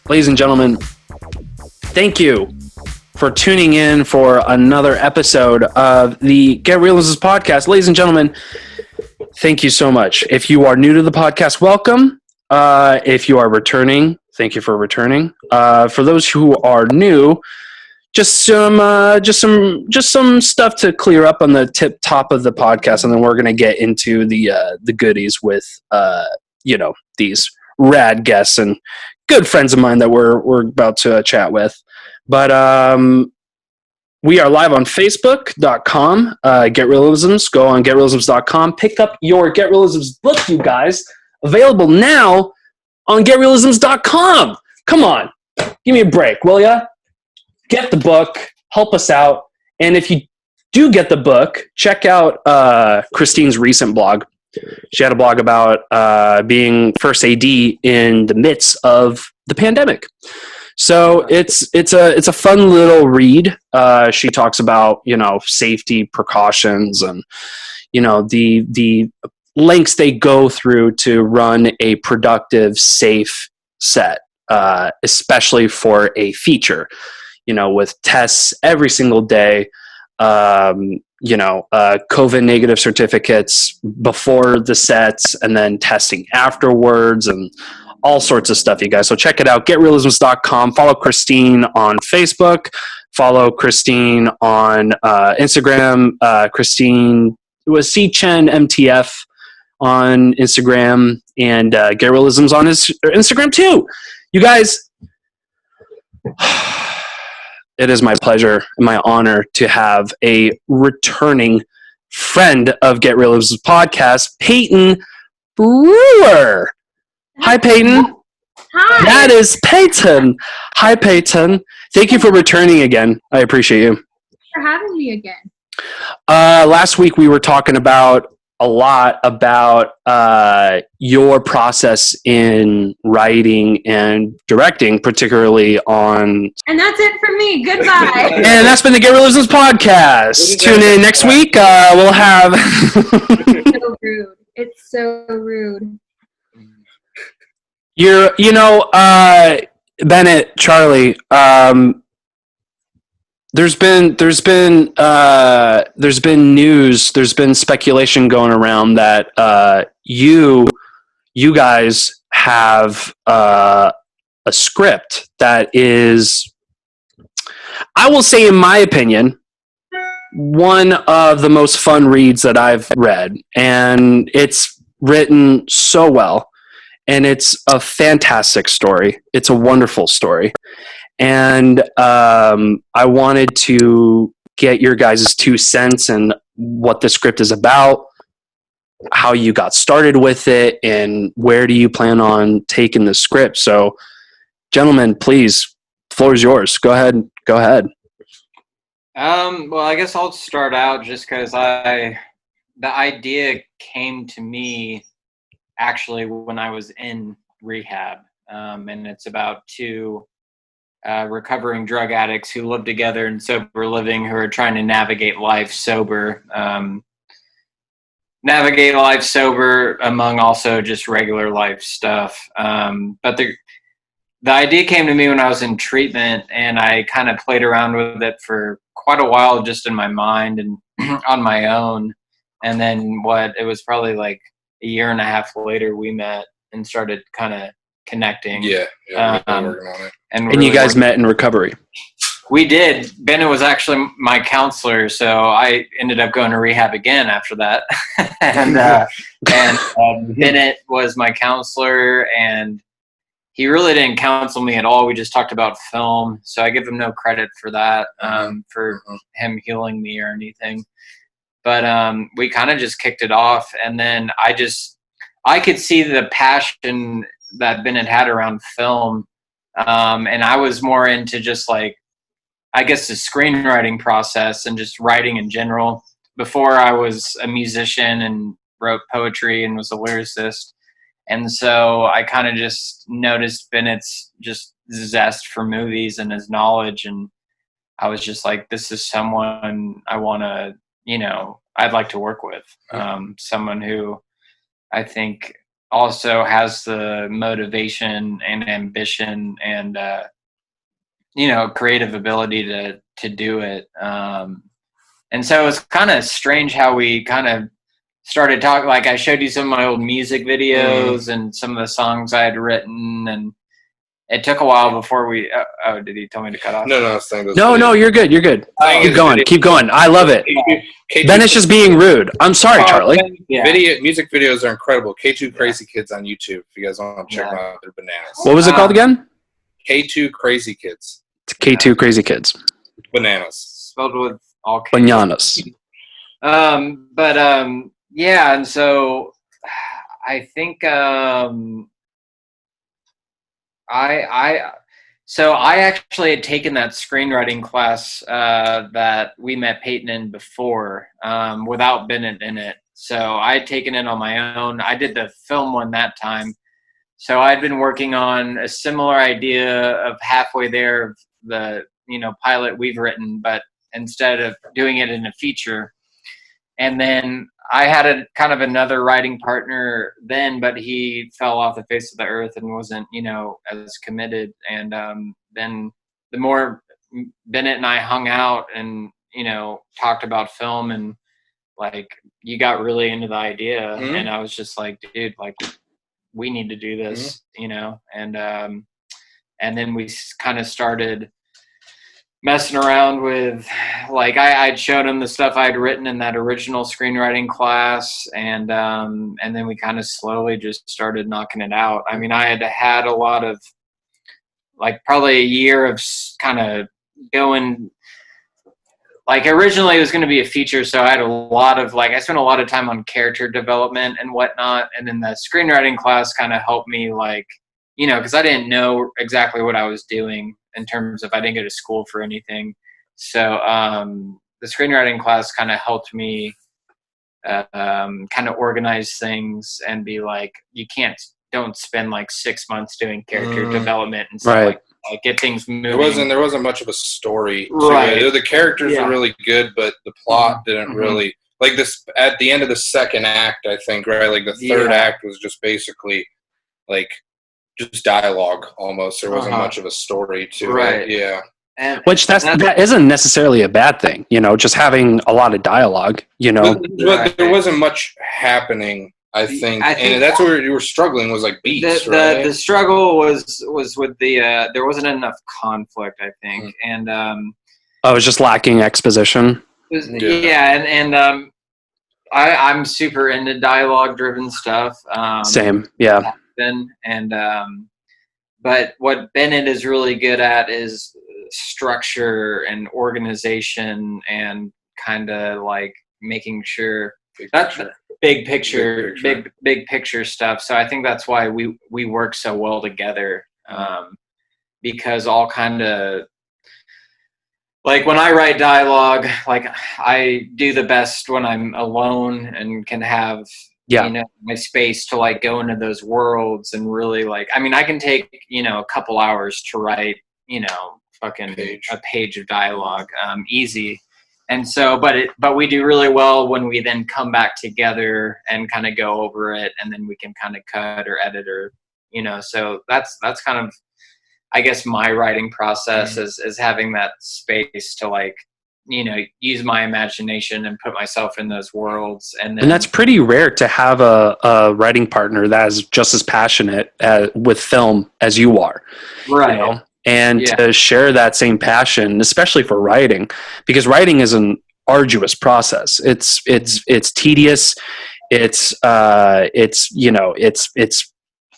Ladies and gentlemen, thank you for tuning in for another episode of the Get Reelisms podcast. Ladies and gentlemen, thank you so much. If you are new to the podcast, welcome. If you are returning, thank you for returning. For those who are new, just some stuff to clear up on the top of the podcast, and then we're gonna get into the goodies with these rad guests and good friends of mine that we're about to chat with. But we are live on Facebook.com. Get Reelisms. Go on GetReelisms.com. Pick up your Get Reelisms book, you guys. Available now on GetReelisms.com. Come on, give me a break, will ya? Get the book. Help us out. And if you do get the book, check out Christine's recent blog. She had a blog about being first AD in the midst of the pandemic. So it's a fun little read. She talks about safety precautions and the lengths they go through to run a productive, safe set, especially for a feature. With tests every single day. COVID negative certificates before the sets and then testing afterwards and all sorts of stuff, you guys. So check it out, getreelisms.com. Follow Christine on Facebook. Follow Christine on Instagram. Christine was Chen MTF on Instagram, and Get Reelisms on his Instagram too. You guys, it is my pleasure and my honor to have a returning friend of Get Reelisms podcast, Peyton Brewer. Hi, Peyton. Hi. That is Peyton. Hi, Peyton. Thank you for returning again. I appreciate you. Thanks for having me again. Last week we were talking about a lot about your process in writing and directing, particularly on... And that's it for me. Goodbye. And that's been the Get Reelisms podcast. Tune in next week. We'll have... It's so rude. It's so rude. Bennett, Charlie, there's been news, there's been speculation going around that you guys have a script that is, I will say in my opinion, one of the most fun reads that I've read, and it's written so well. And it's a fantastic story. It's a wonderful story. And I wanted to get your guys' 2 cents and what the script is about, how you got started with it, and where do you plan on taking the script. So, gentlemen, please, the floor is yours. Go ahead. Well, I guess I'll start out just because the idea came to me actually when I was in rehab, and it's about 2 recovering drug addicts who live together in sober living, who are trying to navigate life sober among also just regular life stuff. But the idea came to me when I was in treatment, and I kind of played around with it for quite a while just in my mind and on my own. And then it was probably like a year and a half later, we met and started kind of connecting. Yeah, working on it. And really you guys met in recovery. We did. Bennett was actually my counselor, so I ended up going to rehab again after that. and Bennett was my counselor, and he really didn't counsel me at all. We just talked about film, so I give him no credit for that, for him healing me or anything. But we kind of just kicked it off, and then I could see the passion that Bennett had around film, and I was more into just like, I guess, the screenwriting process and just writing in general. Before I was a musician and wrote poetry and was a lyricist, and so I kind of just noticed Bennett's just zest for movies and his knowledge, and I was just like, this is someone I want to, I'd like to work with. Someone who I think also has the motivation and ambition and creative ability to do it. And so it's kind of strange how we kind of started talking. Like I showed you some of my old music videos and some of the songs I had written, and it took a while before we. Oh, did he tell me to cut off? No, you're good. You're good. Keep going. I love it. Ben is just being rude. I'm sorry, Charlie. Music videos are incredible. K2 Crazy Kids on YouTube. If you guys want to check them out, they're bananas. What was it called again? K2 Crazy Kids. It's K2 Crazy Kids. Bananas. Spelled with all K. Bananas. Yeah, and so I think I actually had taken that screenwriting class that we met Peyton in before without Bennett in it. So I had taken it on my own. I did the film one that time. So I'd been working on a similar idea of halfway there of the pilot we've written, but instead of doing it in a feature. And then I had a kind of another writing partner then, but he fell off the face of the earth and wasn't, as committed. And then the more Bennett and I hung out and, talked about film, and like you got really into the idea. And I was just like, dude, like we need to do this, and then we kind of started messing around with, like, I'd shown him the stuff I'd written in that original screenwriting class, and then we kind of slowly just started knocking it out. I mean, I had a lot of, like, probably a year of kind of going, like, originally it was going to be a feature, so I had a lot of, like, I spent a lot of time on character development and whatnot, and then the screenwriting class kind of helped me, like, because I didn't know exactly what I was doing in terms of, I didn't go to school for anything. So the screenwriting class kind of helped me kind of organize things and be like, don't spend like 6 months doing character development and stuff, right. like get things moving. There wasn't much of a story to right. it. The characters were really good, but the plot didn't really, like this at the end of the second act, I think, right? Like the third act was just basically like just dialogue almost. There wasn't much of a story to it. Yeah. Which that isn't necessarily a bad thing, just having a lot of dialogue, But there wasn't much happening, I think and that's where you were struggling, was like beats, right? The struggle was with the there wasn't enough conflict, I think. And it was just lacking exposition. I'm super into dialogue driven stuff. Same, yeah. And but what Bennett is really good at is structure and organization and kind of like making sure that's big picture stuff. So I think that's why we work so well together, because all kind of, like, when I write dialogue, like, I do the best when I'm alone and can have my space to, like, go into those worlds and really, like, I mean, I can take, a couple hours to write, a page of dialogue, easy. And so, but we do really well when we then come back together and kind of go over it, and then we can kind of cut or edit or, so that's kind of, I guess, my writing process is having that space to, like, use my imagination and put myself in those worlds. And that's pretty rare to have a writing partner that is just as passionate with film as you are. Right. And to share that same passion, especially for writing, because writing is an arduous process. It's tedious. It's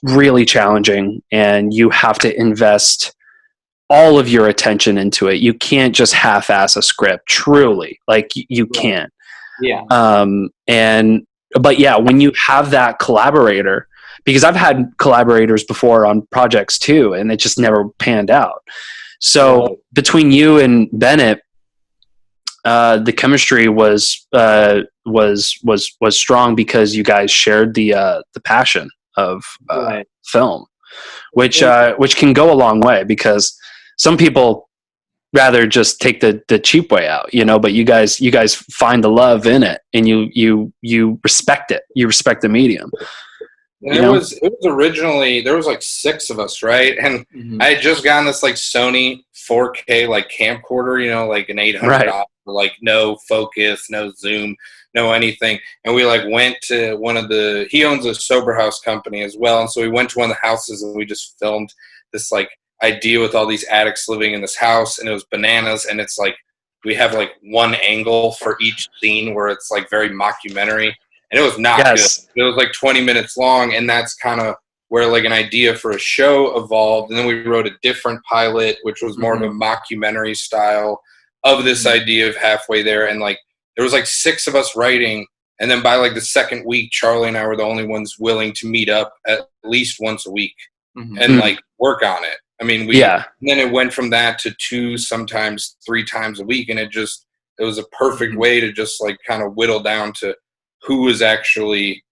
really challenging, and you have to invest all of your attention into it. You can't just half-ass a script, truly. Like, you can't. Yeah. But when you have that collaborator, because I've had collaborators before on projects too, and it just never panned out. So between you and Bennett, the chemistry was strong because you guys shared the passion of film, which can go a long way, because some people rather just take the cheap way out, but you guys find the love in it, and you respect it. You respect the medium. And You know? it was originally, there was like 6 of us, right? And I had just gotten this like Sony 4K like camcorder, you know, like an $800, like no focus, no zoom, no anything. And we like went to one of he owns a sober house company as well. And so we went to one of the houses and we just filmed this like idea with all these addicts living in this house, and it was bananas. And it's like, we have like one angle for each scene where it's like very mockumentary. And it was not good. It was like 20 minutes long, and that's kind of where like an idea for a show evolved. And then we wrote a different pilot, which was more of a mockumentary style of this idea of halfway there. And like there was like 6 of us writing, and then by like the second week, Charlie and I were the only ones willing to meet up at least once a week and like work on it. I mean, and then it went from that to 2, sometimes 3 times a week, and it was a perfect way to just like kind of whittle down to who was actually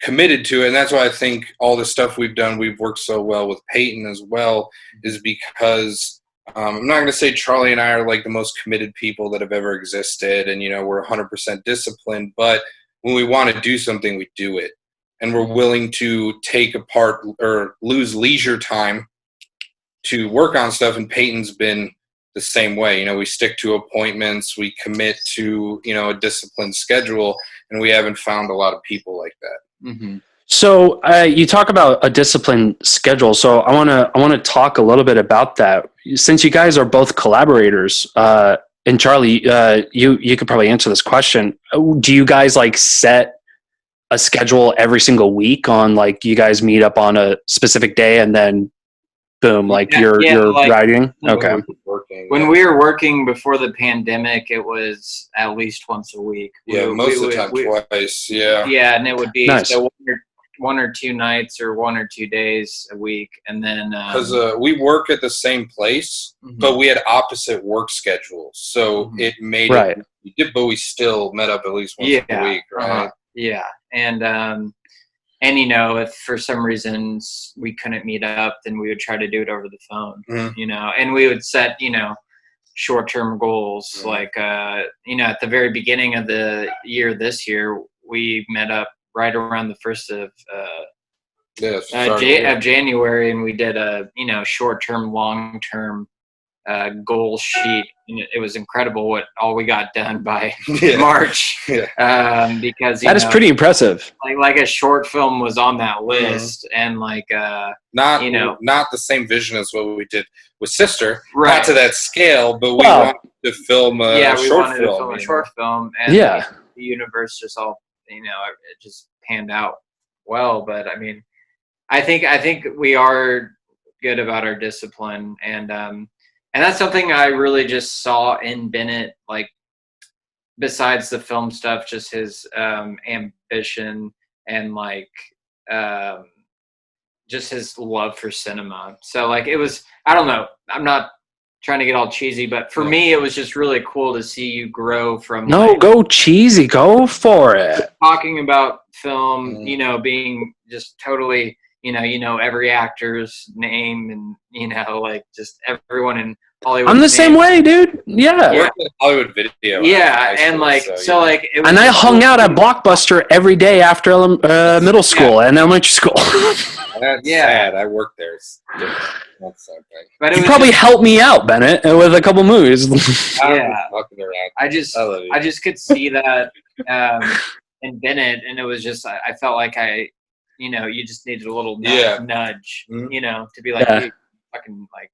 committed to it. And that's why I think all the stuff we've done, we've worked so well with Peyton as well, is because I'm not going to say Charlie and I are like the most committed people that have ever existed, and, you know, we're 100% disciplined, but when we want to do something, we do it. And we're willing to take apart or lose leisure time to work on stuff. And Peyton's been the same way. You know, we stick to appointments, we commit to, you know, a disciplined schedule, and we haven't found a lot of people like that. So you talk about a disciplined schedule. So I want to talk a little bit about that. Since you guys are both collaborators, and Charlie, you could probably answer this question. Do you guys like set a schedule every single week on like you guys meet up on a specific day and then boom, like you're like, writing? Okay. When we were working before the pandemic, it was at least once a week. Yeah, most of the time twice. Yeah. Yeah, and it would be nice. So 1 or 2 nights or 1 or 2 days a week, and then because we work at the same place, but we had opposite work schedules, so it made it. But we still met up at least once a week, right? Yeah, and you know, if for some reasons we couldn't meet up, then we would try to do it over the phone. You know, and we would set, you know, short-term goals. Like you know, at the very beginning of the year, this year, we met up right around the 1st of January, and we did a, you know, short-term, long-term goal sheet. And it was incredible what all we got done by March. Because that is pretty impressive. Like a short film was on that list, and like not the same vision as what we did with Sister, not to that scale, but we wanted to film a short film, and the universe just all, you know, it just panned out well. But I mean, I think we are good about our discipline, and that's something I really just saw in Bennett, like besides the film stuff, just his ambition and like just his love for cinema. So like it was, I don't know, I'm not trying to get all cheesy, but for me it was just really cool to see you grow from go cheesy, go for it, talking about film, you know, being just totally, you know every actor's name, and you know, like just everyone in Hollywood. I'm the same way, dude. Yeah. Hollywood Video. Yeah, and like so like it was, and I hung out at Blockbuster every day after middle school and elementary school. That's sad. I worked there. That's something. But you probably helped me out, Bennett, with a couple movies. I just could see that in Bennett, and it was just I felt like you know, you just needed a little nudge, you know, to be like, hey, fucking like,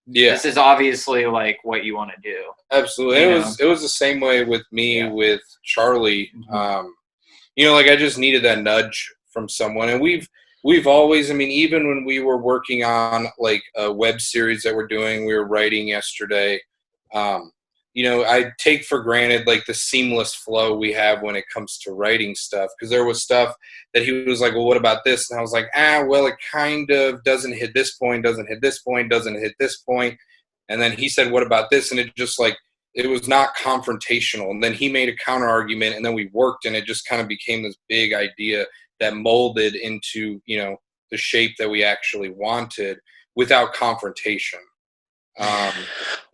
this is obviously like what you want to do. Absolutely. It was the same way with me with Charlie. You know, like I just needed that nudge from someone, and we've always, I mean, even when we were working on like a web series that we were writing yesterday, you know, I take for granted like the seamless flow we have when it comes to writing stuff, because there was stuff that he was like, well, what about this? And I was like, well, it kind of doesn't hit this point, doesn't hit this point, doesn't hit this point. And then he said, what about this? And it just like, it was not confrontational. And then he made a counter argument, and then we worked, and it just kind of became this big idea that molded into, you know, the shape that we actually wanted without confrontation.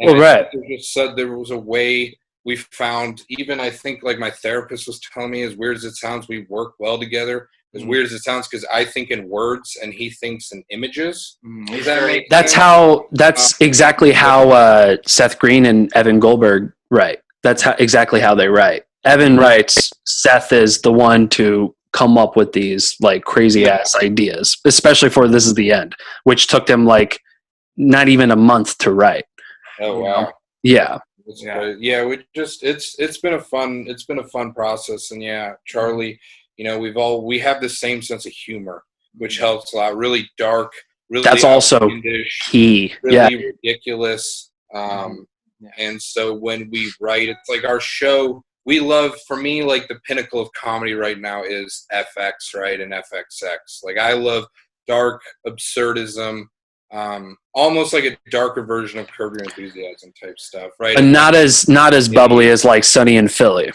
There was a way we found, even I think like my therapist was telling me, as weird as it sounds, we work well together. as weird as it sounds, because I think in words and he thinks in images. Does that make That's sense? how. That's exactly how Seth Green and Evan Goldberg write. That's exactly how they write. Evan writes. Seth is the one to come up with these like crazy ass ideas, especially for This Is the End, which took them like not even a month to write. Oh wow. Yeah. Yeah, we just it's been a fun process, and yeah, Charlie, we have the same sense of humor, which helps a lot. Really dark, really That's also outlandish, key. really ridiculous. And so when we write, it's like our show. We love, for me, like the pinnacle of comedy right now is FX, right, and FXX. Like I love dark absurdism. Almost like a darker version of Curb Your Enthusiasm type stuff, right? And not as bubbly as like Sunny in Philly.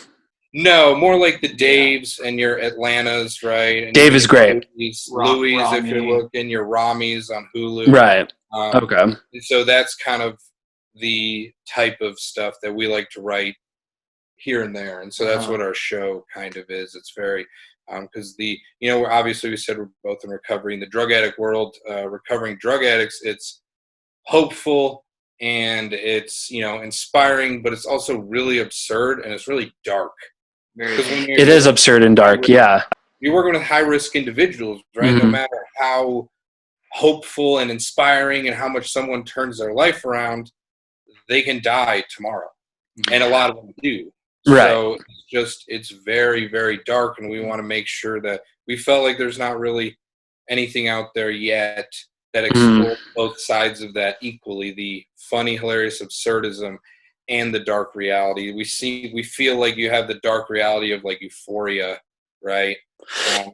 No, more like the Daves and your Atlantas, right? And Dave is great. Louis, if you're looking, your Ramis on Hulu, right? Okay. And so that's kind of the type of stuff that we like to write here and there, and so that's what our show kind of is. It's very because we're obviously, we said we're both in recovery. In the drug addict world, recovering drug addicts, it's hopeful and it's inspiring, but it's also really absurd and it's really dark. It is absurd and dark. Yeah, you're working with high risk individuals, right? Mm-hmm. No matter how hopeful and inspiring and how much someone turns their life around, they can die tomorrow, and a lot of them do. Right. So it's very, very dark, and we want to make sure that we felt like there's not really anything out there yet that explores both sides of that equally, the funny, hilarious absurdism and the dark reality. We feel like you have the dark reality of like Euphoria, right?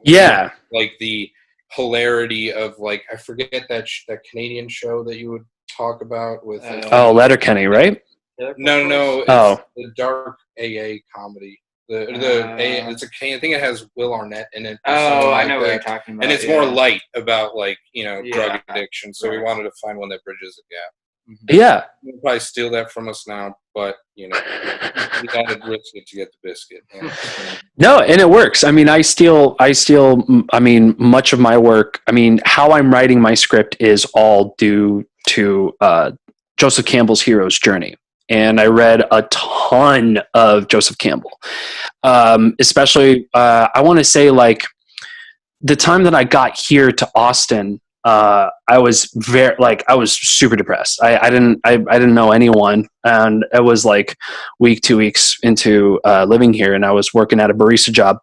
Yeah. Like the hilarity of like, I forget that Canadian show that you would talk about with Letterkenny, right? No. It's the dark AA comedy. I think it has Will Arnett in it. I know what you're talking about. And it's more light about like drug addiction. So we wanted to find one that bridges the gap. Yeah. You'll probably steal that from us now, but you got to risk it to get the biscuit. Yeah. No, and it works. I mean, I steal. I mean, much of my work. I mean, how I'm writing my script is all due to Joseph Campbell's hero's journey. And I read a ton of Joseph Campbell, especially, I want to say like the time that I got here to Austin, I was super depressed. I didn't know anyone. And it was like 2 weeks into living here, and I was working at a barista job,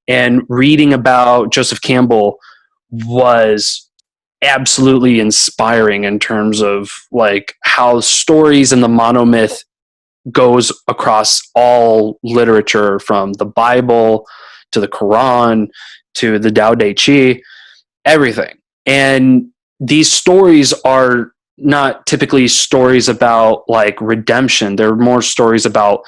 and reading about Joseph Campbell was absolutely inspiring in terms of like how stories in the monomyth goes across all literature, from the Bible to the Quran to the Tao Te Ching, everything. And these stories are not typically stories about like redemption. They're more stories about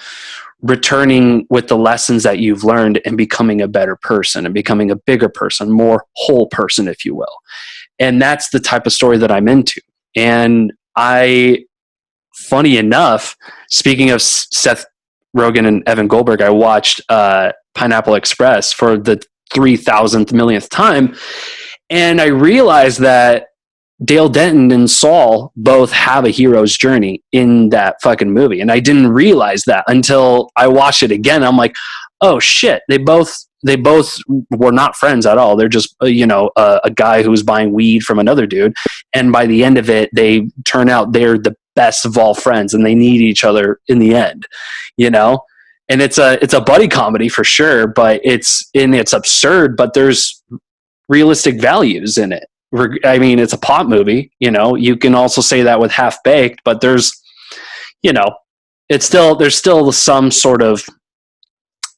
returning with the lessons that you've learned and becoming a better person and becoming a bigger person, more whole person, if you will. And that's the type of story that I'm into. And funny enough, speaking of Seth Rogen and Evan Goldberg, I watched Pineapple Express for the 3,000th millionth time. And I realized that Dale Denton and Saul both have a hero's journey in that fucking movie. And I didn't realize that until I watched it again. I'm like, oh shit, they both were not friends at all. They're just, a guy who was buying weed from another dude. And by the end of it, they turn out they're the best of all friends, and they need each other in the end, And it's a buddy comedy for sure, but it's absurd, but there's realistic values in it. I mean, it's a pop movie, you can also say that with Half Baked, but there's still some sort of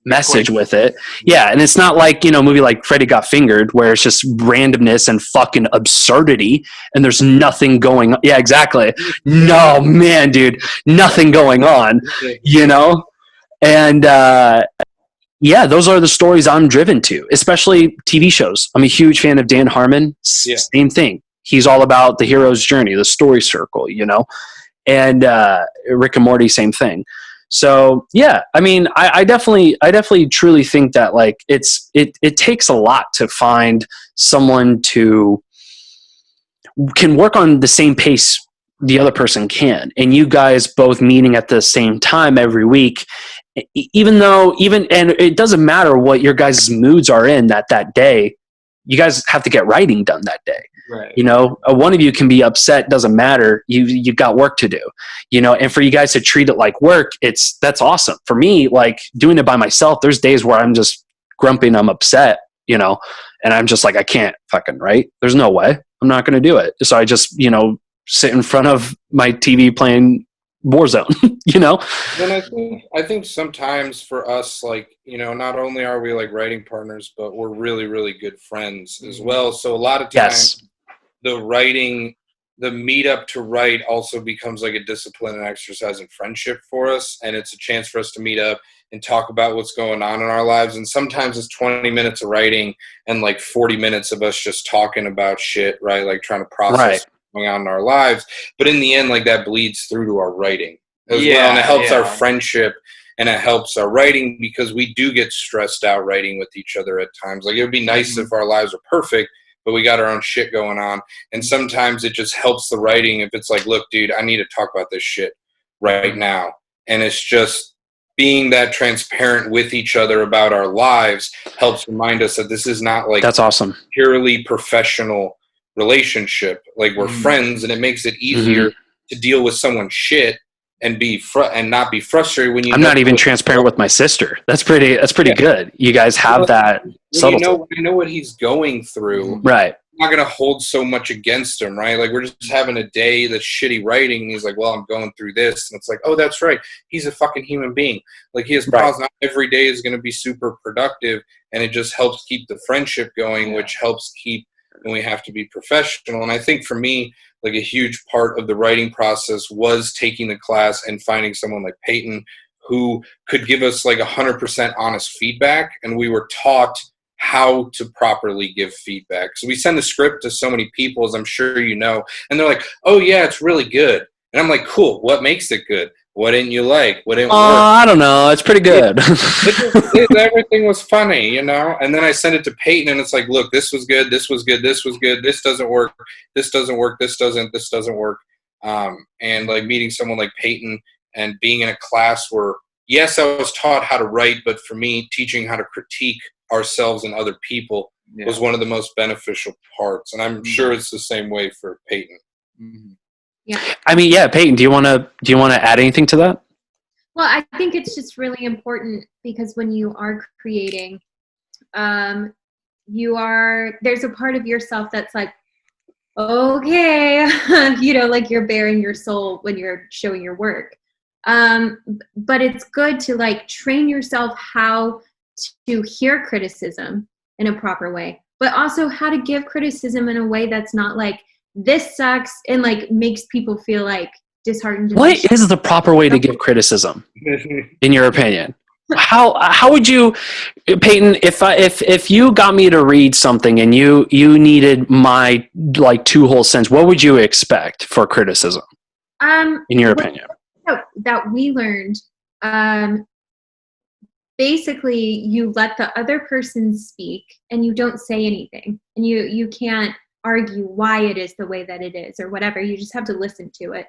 message with it. Yeah. And it's not like, a movie like Freddy Got Fingered, where it's just randomness and fucking absurdity and there's nothing going on. Yeah, exactly. No, man, dude, nothing going on, And, yeah, those are the stories I'm driven to, especially TV shows. I'm a huge fan of Dan Harmon. Same thing. He's all about the hero's journey, the story circle, And Rick and Morty, same thing. So yeah, I mean, I definitely truly think that like it takes a lot to find someone to can work on the same pace the other person can, and you guys both meeting at the same time every week, even and it doesn't matter what your guys' moods are in that day, you guys have to get writing done that day. Right. You know, one of you can be upset, doesn't matter. You've got work to do, you know, and for you guys to treat it like work, that's awesome. For me, like doing it by myself, there's days where I'm just grumpy and I'm upset, you know, and I'm just like, I can't fucking write. There's no way. I'm not going to do it. So I just, you know, sit in front of my TV playing Warzone, you know? And I think sometimes for us, like, you know, not only are we like writing partners, but we're really, really good friends as well. So a lot of times the meetup to write also becomes like a discipline and exercise in friendship for us. And it's a chance for us to meet up and talk about what's going on in our lives. And sometimes it's 20 minutes of writing and like 40 minutes of us just talking about shit, right? Like trying to process what's going on in our lives. But in the end, like that bleeds through to our writing as well. And it helps our friendship and it helps our writing because we do get stressed out writing with each other at times. Like it would be nice if our lives were perfect, but we got our own shit going on. And sometimes it just helps the writing if it's like, look, dude, I need to talk about this shit right now. And it's just being that transparent with each other about our lives helps remind us that this is not like that's awesome purely professional relationship. Like we're friends, and it makes it easier to deal with someone's shit and and not be frustrated when you. I'm not even transparent with my sister. That's pretty good. You guys have that subtlety. You know what he's going through, right? I'm not gonna hold so much against him, right? Like we're just having a day that's shitty writing, and he's like, "Well, I'm going through this," and it's like, "Oh, that's right. He's a fucking human being. Like he has problems. Not every day is gonna be super productive, and it just helps keep the friendship going, which helps keep. And we have to be professional. And I think for me, like a huge part of the writing process was taking the class and finding someone like Peyton who could give us like 100% honest feedback, and we were taught how to properly give feedback. So we send the script to so many people, as I'm sure you know, and they're like, "Oh yeah, it's really good." And I'm like, "Cool. What makes it good? What didn't you like? What didn't work?" I don't know. It's pretty good. Everything was funny, you know? And then I send it to Peyton, and it's like, "Look, this was good. This was good. This was good. This doesn't work. This doesn't work. This doesn't work." And like meeting someone like Peyton and being in a class where, yes, I was taught how to write, but for me, teaching how to critique ourselves and other people was one of the most beneficial parts. And I'm sure it's the same way for Peyton. Yeah. I mean, Peyton, do you want to add anything to that? Well, I think it's just really important because when you are creating, there's a part of yourself that's like, okay, you know, like you're bearing your soul when you're showing your work. But it's good to like train yourself how to hear criticism in a proper way, but also how to give criticism in a way that's not like, this sucks, and like makes people feel like disheartened. What is the proper way to give criticism, in your opinion? How would you, Peyton, if you got me to read something and you needed my like 2 whole cents, what would you expect for criticism? In your opinion? That we learned, basically you let the other person speak and you don't say anything, and you can't argue why it is the way that it is or whatever. You just have to listen to it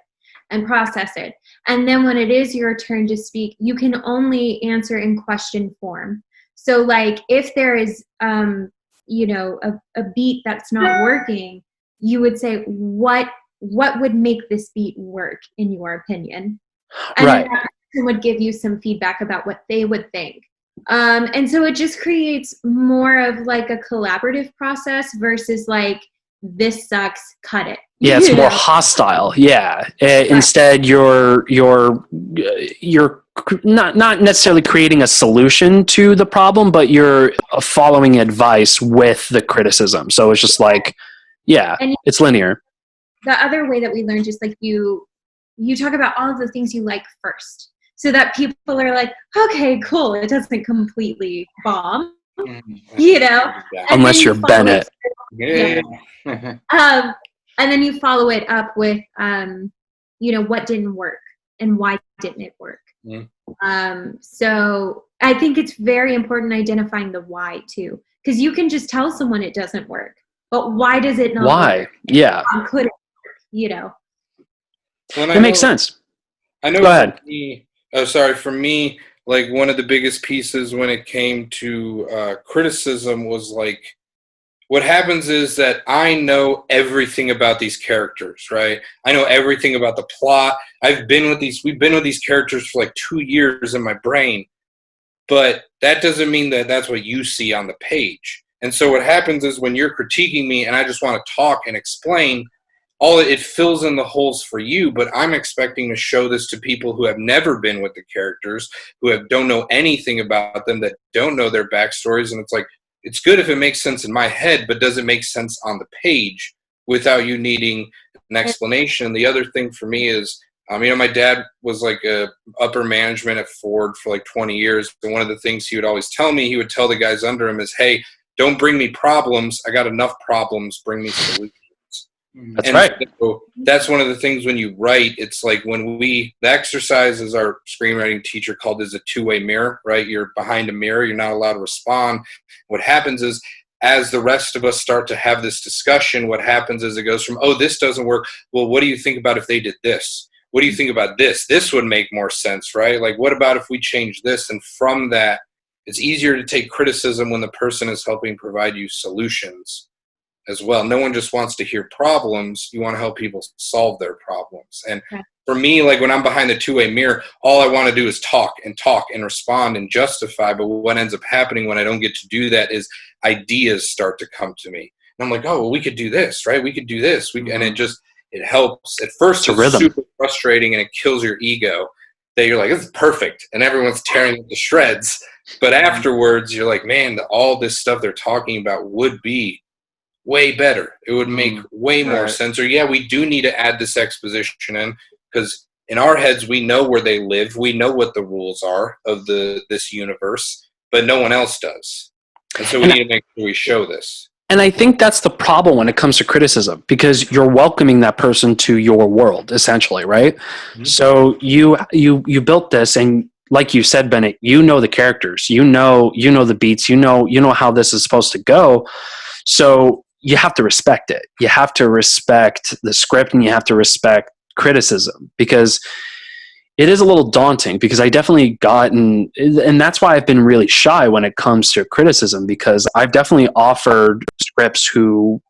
and process it. And then when it is your turn to speak, you can only answer in question form. So like if there is, you know, a beat that's not working, you would say, what would make this beat work in your opinion? And right. That person would give you some feedback about what they would think. And so it just creates more of like a collaborative process versus like, this sucks, cut it. Yeah, it's more hostile. Yeah. Instead, you're not necessarily creating a solution to the problem, but you're following advice with the criticism. So it's just like, it's linear. The other way that we learn, just like you talk about all of the things you like first, so that people are like, okay, cool. It doesn't completely bomb, you know, unless you're Bennett. And then you follow it up with, you know, what didn't work and why didn't it work? So I think it's very important identifying the why too, because you can just tell someone it doesn't work, but why does it not work? Yeah. How could it work, you know? Well, It makes sense. I know. Go ahead. For me, like one of the biggest pieces when it came to criticism was like, what happens is that I know everything about these characters, right? I know everything about the plot.We've been with these characters for like 2 years in my brain, but that doesn't mean that that's what you see on the page. And so what happens is when you're critiquing me and I just want to talk and explain, it fills in the holes for you, but I'm expecting to show this to people who have never been with the characters, don't know anything about them, that don't know their backstories. And it's like, it's good if it makes sense in my head, but does it make sense on the page without you needing an explanation? The other thing for me is, my dad was like a upper management at Ford for like 20 years. And one of the things he would always tell me, he would tell the guys under him is, hey, don't bring me problems. I got enough problems. Bring me solutions. That's right. So that's one of the things when you write, it's like the exercise, as our screenwriting teacher called, is a two-way mirror, right? You're behind a mirror. You're not allowed to respond. What happens is, as the rest of us start to have this discussion, what happens is it goes from, oh, this doesn't work. Well, what do you think about if they did this? What do you think about this? This would make more sense, right? Like, what about if we change this? And from that, it's easier to take criticism when the person is helping provide you solutions as well. No one just wants to hear problems. You want to help people solve their problems. And for me, like when I'm behind the two-way mirror, all I want to do is talk and respond and justify. But what ends up happening when I don't get to do that is ideas start to come to me. And I'm like, oh, well, we could do this, right? We could do this. And it helps. At first, it's super frustrating and it kills your ego that you're like, this is perfect. And everyone's tearing it to shreds. But afterwards, you're like, man, all this stuff they're talking about would be way better. It would make way more sense. Or we do need to add this exposition in, because in our heads we know where they live, we know what the rules are of this universe, but no one else does. And so we need to make sure we show this. And I think that's the problem when it comes to criticism, because you're welcoming that person to your world, essentially, right? Mm-hmm. So you built this, and like you said, Bennett, you know the characters, you know the beats, you know how this is supposed to go. So you have to respect it. You have to respect the script, and you have to respect criticism, because it is a little daunting, because I definitely and that's why I've been really shy when it comes to criticism, because I've definitely offered scripts to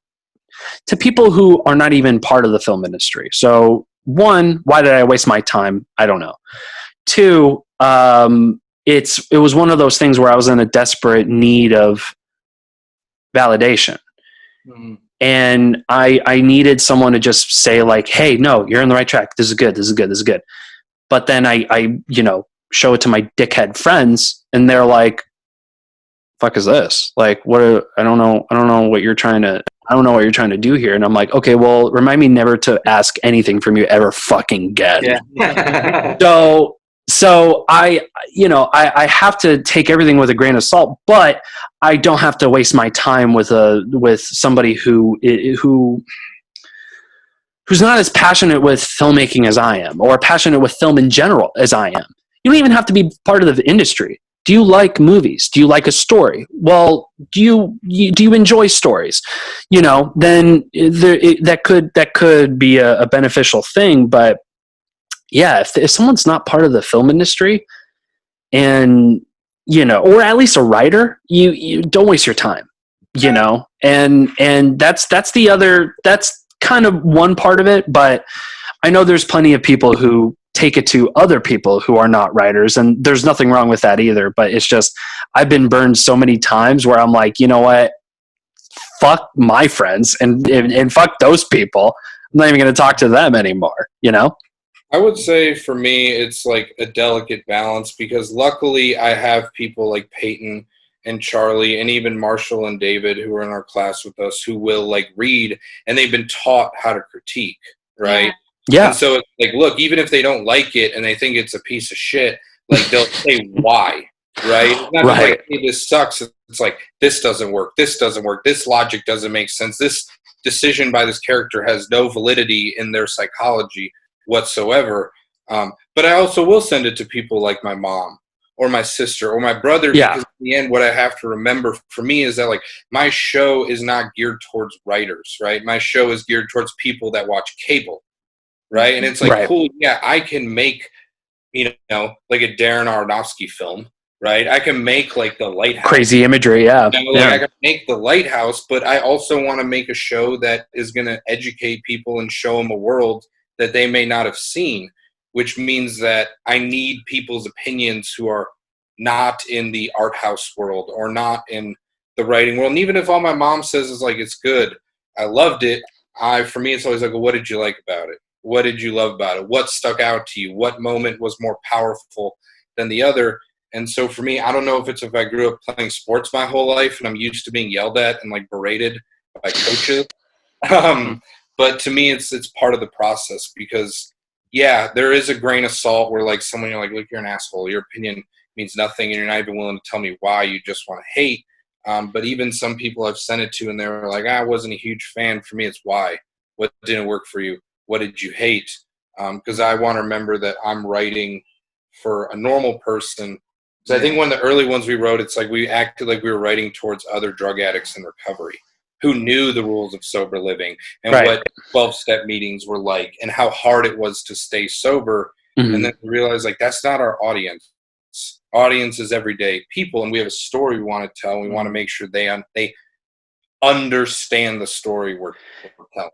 people who are not even part of the film industry. So one, why did I waste my time? I don't know. Two, it was one of those things where I was in a desperate need of validation. Mm-hmm. And I needed someone to just say like, hey, no, you're on the right track. This is good. This is good. This is good. But then I show it to my dickhead friends, and they're like, fuck is this? Like, I don't know what you're trying to do here. And I'm like, okay, well, remind me never to ask anything from you ever fucking again. Yeah. So I have to take everything with a grain of salt, but I don't have to waste my time with somebody who's not as passionate with filmmaking as I am, or passionate with film in general as I am. You don't even have to be part of the industry. Do you like movies? Do you like a story? Well, do you enjoy stories? Then that could be a beneficial thing. But yeah, if someone's not part of the film industry, and or at least a writer, you don't waste your time. And that's kind of one part of it. But I know there's plenty of people who take it to other people who are not writers, and there's nothing wrong with that either. But it's just, I've been burned so many times where I'm like, you know what, fuck my friends and fuck those people. I'm not even going to talk to them anymore. I would say for me, it's like a delicate balance, because luckily I have people like Peyton and Charlie and even Marshall and David, who are in our class with us, who will like read, and they've been taught how to critique, right? Yeah. And so it's like, look, even if they don't like it and they think it's a piece of shit, like they'll say why, right? It's not just like, hey, this sucks. It's like, this doesn't work. This doesn't work. This logic doesn't make sense. This decision by this character has no validity in their psychology whatsoever. But I also will send it to people like my mom or my sister or my brother, Yeah. because in the end, what I have to remember for me is that, like, my show is not geared towards writers, right? My show is geared towards people that watch cable, right? And it's like, Right. cool, yeah, I can make, you know, like a Darren Aronofsky film, right? I can make like The Lighthouse. Crazy imagery, yeah. You know, like, I can make The Lighthouse, but I also want to make a show that is going to educate people and show them a world that they may not have seen, which means that I need people's opinions who are not in the art house world or not in the writing world. And even if all my mom says is like, it's good, I loved it, for me, it's always like, well, what did you like about it? What did you love about it? What stuck out to you? What moment was more powerful than the other? And so for me, I don't know if I grew up playing sports my whole life and I'm used to being yelled at and like berated by coaches. But to me, it's part of the process, because yeah, there is a grain of salt where like someone, you're like, look, you're an asshole. Your opinion means nothing and you're not even willing to tell me why. You just want to hate. But even some people I've sent it to and they were like, I wasn't a huge fan. For me, it's why. What didn't work for you? What did you hate? Because I want to remember that I'm writing for a normal person. So I think one of the early ones we wrote, it's like we acted like we were writing towards other drug addicts in recovery who knew the rules of sober living and what 12-step meetings were like and how hard it was to stay sober. Mm-hmm. And then we realized, like, that's not our audience. Audience is everyday people, and we have a story we want to tell. And we want to make sure they understand the story we're telling.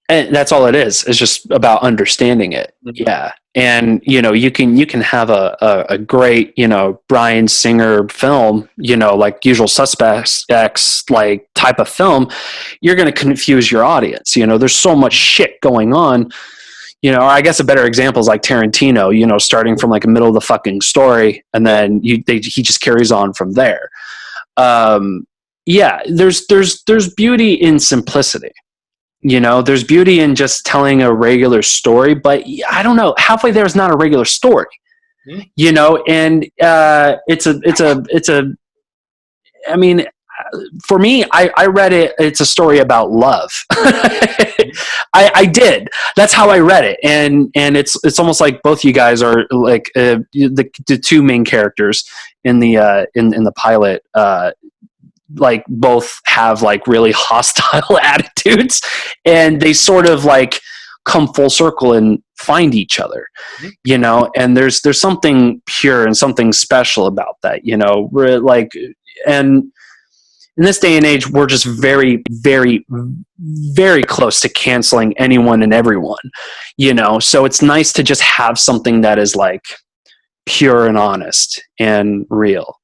And that's all it is. It's just about understanding it. Mm-hmm. Yeah. And, you know, you can have a great, you know, Bryan Singer film, you know, like Usual Suspects, like type of film. You're going to confuse your audience. You know, there's so much shit going on. You know, I guess a better example is like Tarantino, you know, starting from like a middle of the fucking story, and then he just carries on from there. Yeah, there's beauty in simplicity. You know, there's beauty in just telling a regular story, but I don't know, halfway there is not a regular story. You know, and it's a. I mean, for me, I read it. It's a story about love. I did. That's how I read it, and it's almost like both you guys are like the two main characters in the pilot. Like both have like really hostile attitudes, and they sort of like come full circle and find each other, you know. And there's something pure and something special about that, you know. We're like, and in this day and age, we're just very, very, very close to canceling anyone and everyone, you know. So it's nice to just have something that is like pure and honest and real,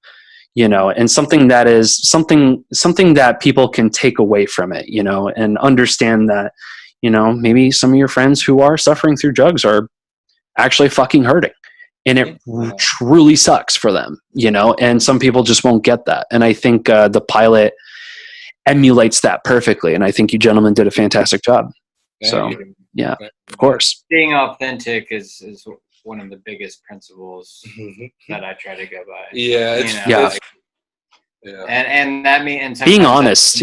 you know, and something that is something that people can take away from it, you know, and understand that, you know, maybe some of your friends who are suffering through drugs are actually fucking hurting, and it truly sucks for them, you know, and some people just won't get that. And I think the pilot emulates that perfectly, and I think you gentlemen did a fantastic job. So yeah, of course. Being authentic is one of the biggest principles that I try to go by. Yeah, and that means being honest.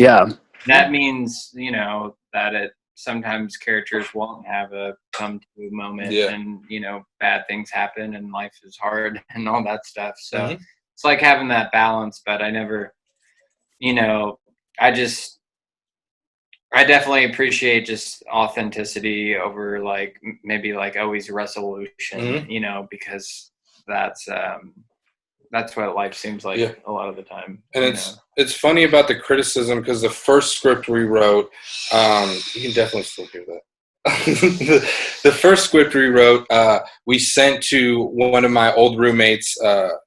That means, you know, that sometimes characters won't have a come to moment, and you know, bad things happen and life is hard and all that stuff. So it's like having that balance. But I never, you know, I definitely appreciate just authenticity over like maybe like always resolution, you know, because that's what life seems like a lot of the time. And it's funny about the criticism, because the first script we wrote, you can definitely still hear that. The first script we wrote, we sent to one of my old roommates'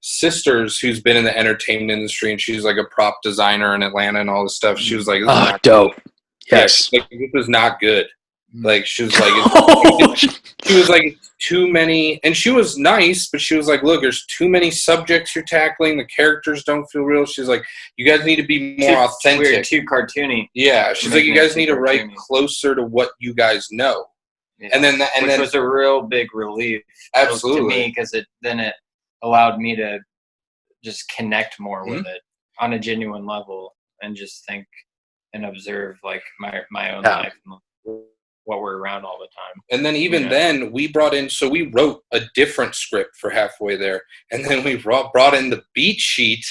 sisters, who's been in the entertainment industry, and she's like a prop designer in Atlanta and all this stuff. She was like, "This is not dope." Good. Yes, like, this is not good. Like, she was like, she was like, too many, and she was nice, but she was like, look, there's too many subjects you're tackling. The characters don't feel real. She's like, you guys need to be more authentic. Weird, too cartoony. Yeah, she's like, you guys need to write closer to what you guys know. Yeah. And then which was a real big relief, absolutely, to me, because it allowed me to just connect more with it on a genuine level and just think and observe like my own life. what we're around all the time. And then even then we brought in, so we wrote a different script for halfway there. And then we brought in the beat sheet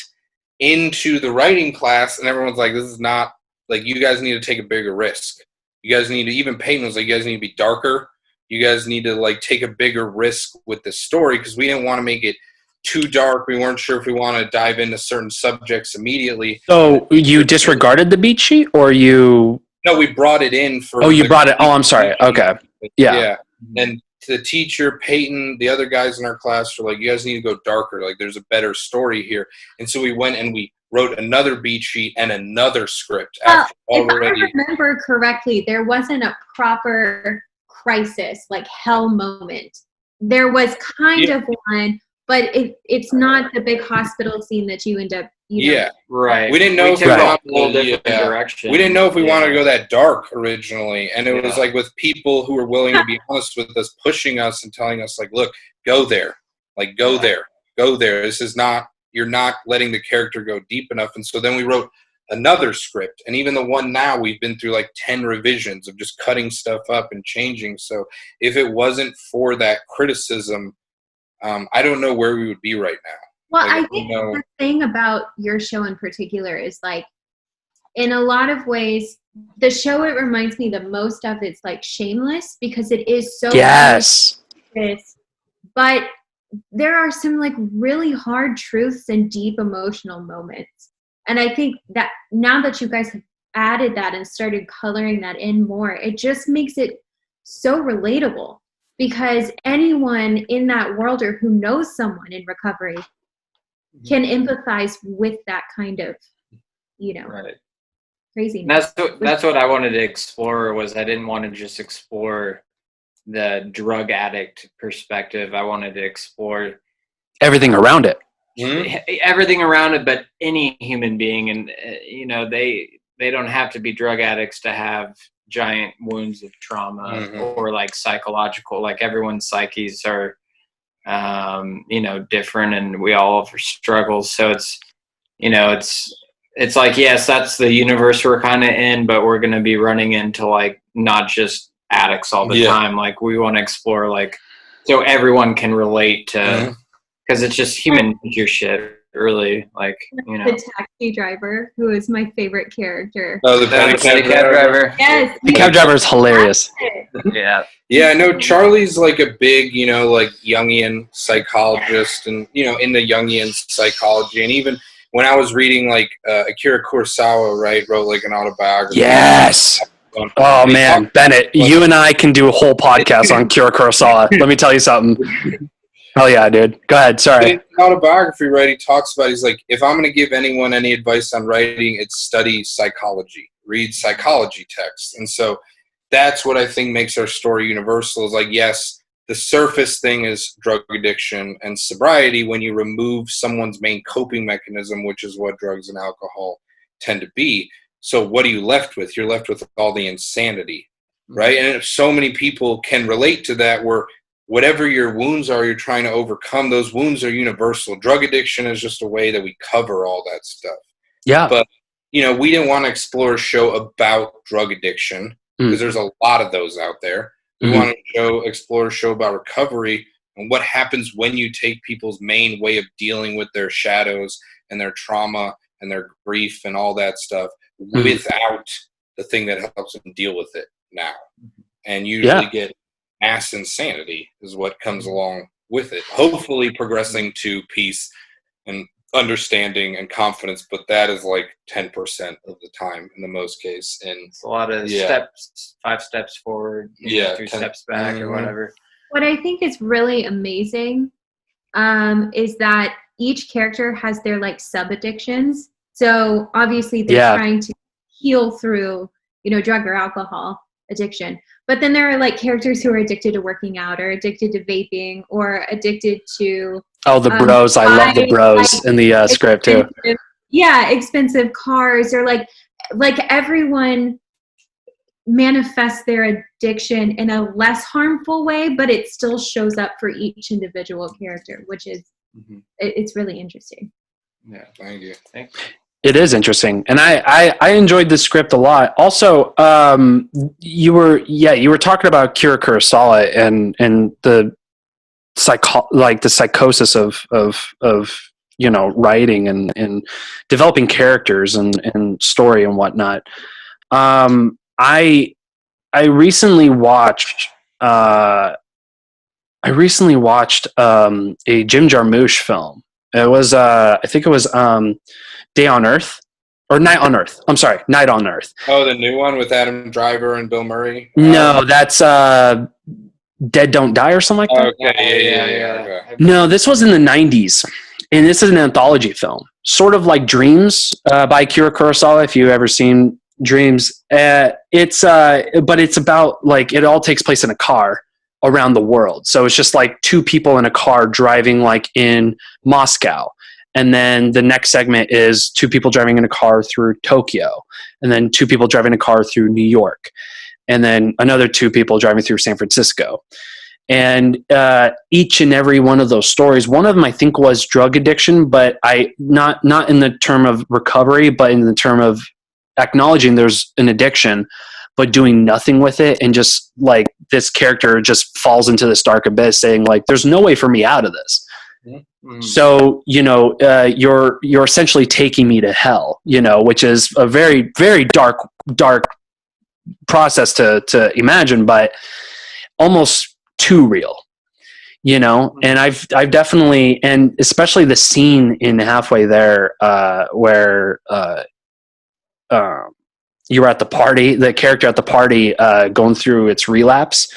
into the writing class, and everyone's like, this is not, like, you guys need to take a bigger risk. You guys need to, even Peyton was like, you guys need to be darker. You guys need to, like, take a bigger risk with the story, because we didn't want to make it too dark. We weren't sure if we want to dive into certain subjects immediately. So you disregarded the beat sheet, or you? No, we brought it in for. Oh, you brought it. Oh, I'm sorry. Okay. Yeah. And the teacher, Peyton, the other guys in our class were like, you guys need to go darker. Like, there's a better story here. And so we went and we wrote another beat sheet and another script. Well, if I remember correctly, there wasn't a proper crisis, like hell moment. There was kind of one, but it's not the big hospital scene that you end up. Right. We didn't know if we wanted a whole different direction. We didn't know if we wanted to go that dark originally, and it was like with people who were willing to be honest with us, pushing us and telling us, like, look, go there, like, go there. This is not, you're not letting the character go deep enough. And so then we wrote another script, and even the one now, we've been through like 10 revisions of just cutting stuff up and changing. So if it wasn't for that criticism, I don't know where we would be right now. Well, I think the thing about your show in particular is, like, in a lot of ways, the show it reminds me the most of, it's like Shameless, because it is so but there are some like really hard truths and deep emotional moments. And I think that now that you guys have added that and started coloring that in more, it just makes it so relatable, because anyone in that world or who knows someone in recovery can empathize with that kind of, craziness. That's what I wanted to explore. Was I didn't want to just explore the drug addict perspective. I wanted to explore everything around it. Everything around it, but any human being, and they don't have to be drug addicts to have giant wounds of trauma or like psychological. Like, everyone's psyches are different, and we all have struggles. So it's like, yes, that's the universe we're kind of in, but we're going to be running into like not just addicts all the time. Like, we want to explore, like, so everyone can relate to, because it's just human nature shit, really. Like, the taxi driver, who is my favorite character. Oh, the cab driver. Yes, the cab driver is hilarious. Yeah, I know Charlie's like a big, like Jungian psychologist, and in the Jungian psychology, and even when I was reading like Akira Kurosawa, wrote like an autobiography. Yes. Oh man, Bennett, you and I can do a whole podcast on Akira Kurosawa. Let me tell you something. Oh yeah, dude. Go ahead. Sorry. In autobiography, he talks about, he's like, if I'm going to give anyone any advice on writing, it's study psychology, read psychology texts. And so that's what I think makes our story universal, is like, yes, the surface thing is drug addiction and sobriety when you remove someone's main coping mechanism, which is what drugs and alcohol tend to be. So what are you left with? You're left with all the insanity, right? And if so many people can relate to that, where whatever your wounds are, you're trying to overcome, those wounds are universal. Drug addiction is just a way that we cover all that stuff. Yeah. But, we didn't want to explore a show about drug addiction, because there's a lot of those out there. We want to explore a show about recovery and what happens when you take people's main way of dealing with their shadows and their trauma and their grief and all that stuff without the thing that helps them deal with it now. And usually get mass insanity is what comes along with it. Hopefully progressing to peace and understanding and confidence, but that is like 10% of the time in the most case. And it's a lot of steps, 5 steps forward, 3 steps back or whatever. What I think is really amazing is that each character has their like sub addictions. So obviously they're trying to heal through, drug or alcohol addiction. But then there are like characters who are addicted to working out, or addicted to vaping, or addicted to the bros. I love the bros in the script too. Yeah, expensive cars, or like everyone manifests their addiction in a less harmful way, but it still shows up for each individual character, which is it's really interesting. Yeah, thank you. It is interesting, and I enjoyed the script a lot. Also, you were talking about Kira Kurosawa and the the psychosis of writing and developing characters and story and whatnot. I recently watched a Jim Jarmusch film. It was I think it was Day on Earth or Night on Earth. I'm sorry, Night on Earth. Oh, the new one with Adam Driver and Bill Murray? No, that's Dead Don't Die or something like that. Okay, yeah. Okay. No, this was in the 90s, and this is an anthology film, sort of like Dreams by Akira Kurosawa. If you've ever seen Dreams, but it's about like it all takes place in a car around the world. So it's just like two people in a car driving like in Moscow. And then the next segment is two people driving in a car through Tokyo. And then two people driving a car through New York. And then another two people driving through San Francisco. And each and every one of those stories, one of them I think was drug addiction, but not in the term of recovery, but in the term of acknowledging there's an addiction, but doing nothing with it. And just like this character just falls into this dark abyss saying like, there's no way for me out of this. Mm-hmm. So, you're essentially taking me to hell, which is a very, very dark process to imagine, but almost too real, and I've definitely, and especially the scene in Halfway There, where you were at the party, the character at the party, going through its relapse.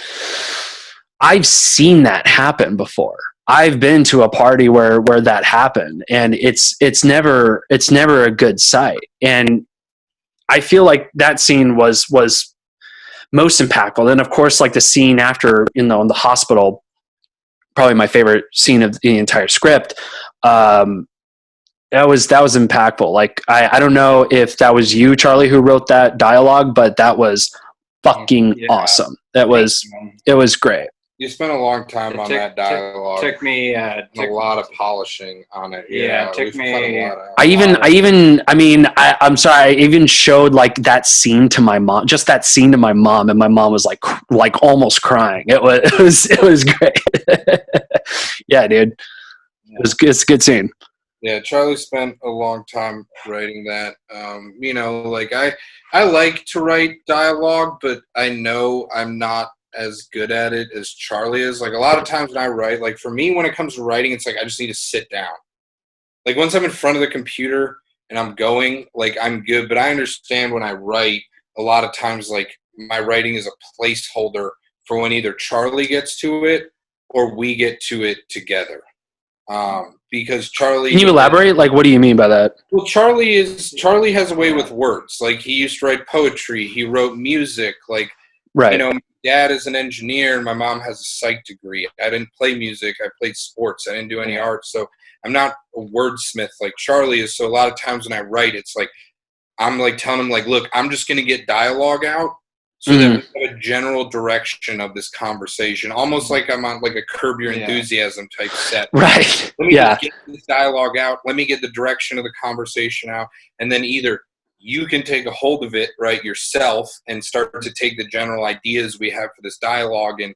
I've seen that happen before. I've been to a party where that happened, and it's never a good sight. And I feel like that scene was most impactful. And of course, like the scene after, in the hospital, probably my favorite scene of the entire script. That was impactful. Like, I don't know if that was you, Charlie, who wrote that dialogue, but that was fucking awesome. It was great. You spent a long time on that dialogue. Took me a lot of polishing on it. Yeah, it took me. I'm sorry. I even showed like that scene to my mom, just that scene to my mom, and my mom was like almost crying. It was great. Yeah, dude. It's a good scene. Yeah, Charlie spent a long time writing that. I like to write dialogue, but I know I'm not as good at it as Charlie is. Like, a lot of times when I write, like, for me, when it comes to writing, it's like I just need to sit down. Like, once I'm in front of the computer and I'm going, like, I'm good. But I understand when I write, a lot of times, like, my writing is a placeholder for when either Charlie gets to it or we get to it together. Because Charlie... Can you elaborate? Like, what do you mean by that? Well, Charlie has a way with words. Like, he used to write poetry. He wrote music. Like, right. My dad is an engineer and my mom has a psych degree. I didn't play music. I played sports. I didn't do any art. So I'm not a wordsmith like Charlie is. So a lot of times when I write, it's like, I'm like telling him, like, look, I'm just going to get dialogue out so that we have a general direction of this conversation. Almost like I'm on like a Curb Your Enthusiasm type set. Right. Let me just get this dialogue out. Let me get the direction of the conversation out. And then either you can take a hold of it, right, yourself and start to take the general ideas we have for this dialogue and,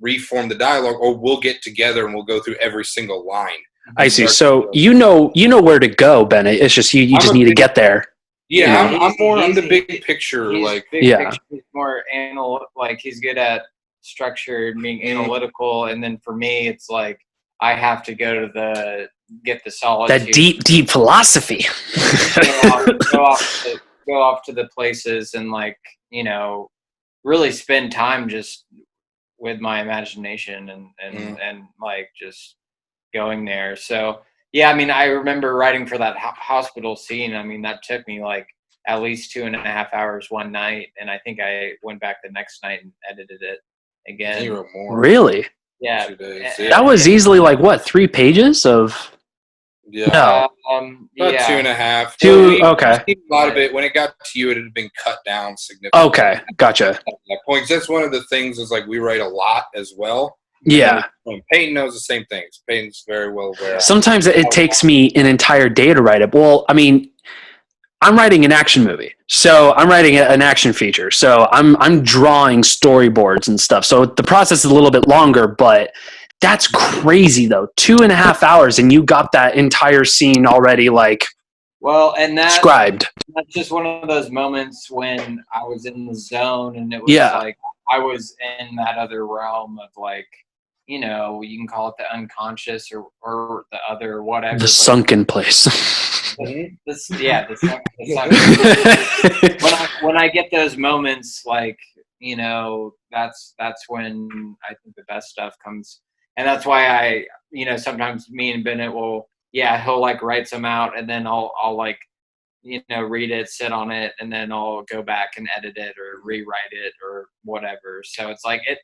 reform the dialogue, or we'll get together and we'll go through every single line. I see. So you know where to go, Bennett. It's just you just need to get there. Yeah, I'm the big picture. Picture, he's more like he's good at structure, being analytical, and then for me, it's like I have to get the solid. That deep philosophy. go off to the places and really spend time just with my imagination and like just going there. So yeah, I mean, I remember writing for that hospital scene. I mean, that took me like at least 2.5 hours one night, and I think I went back the next night and edited it again. 0 more. Really? Yeah. 2 days. That was easily like what, 3 pages of? Yeah. No. About 2.5. Okay. A lot of it, when it got to you, it had been cut down significantly. Okay, gotcha. At that point, that's one of the things is like we write a lot as well. Yeah. Peyton knows the same things. Peyton's very well aware. Sometimes it takes me an entire day to write it. Well, I mean, I'm writing an action movie, so I'm writing an action feature. So I'm drawing storyboards and stuff. So the process is a little bit longer, but that's crazy though. 2.5 hours, and you got that entire scene already like Well, and scribed. that's just one of those moments when I was in the zone, and it was like I was in that other realm of like, you know, you can call it the unconscious or the other whatever. The sunken place. The sunken. When I get those moments, like, you know, that's when I think the best stuff comes, and that's why I, you know, sometimes me and Bennett will, he'll like write some out, and then I'll like, you know, read it, sit on it, and then I'll go back and edit it or rewrite it or whatever. So it's like it.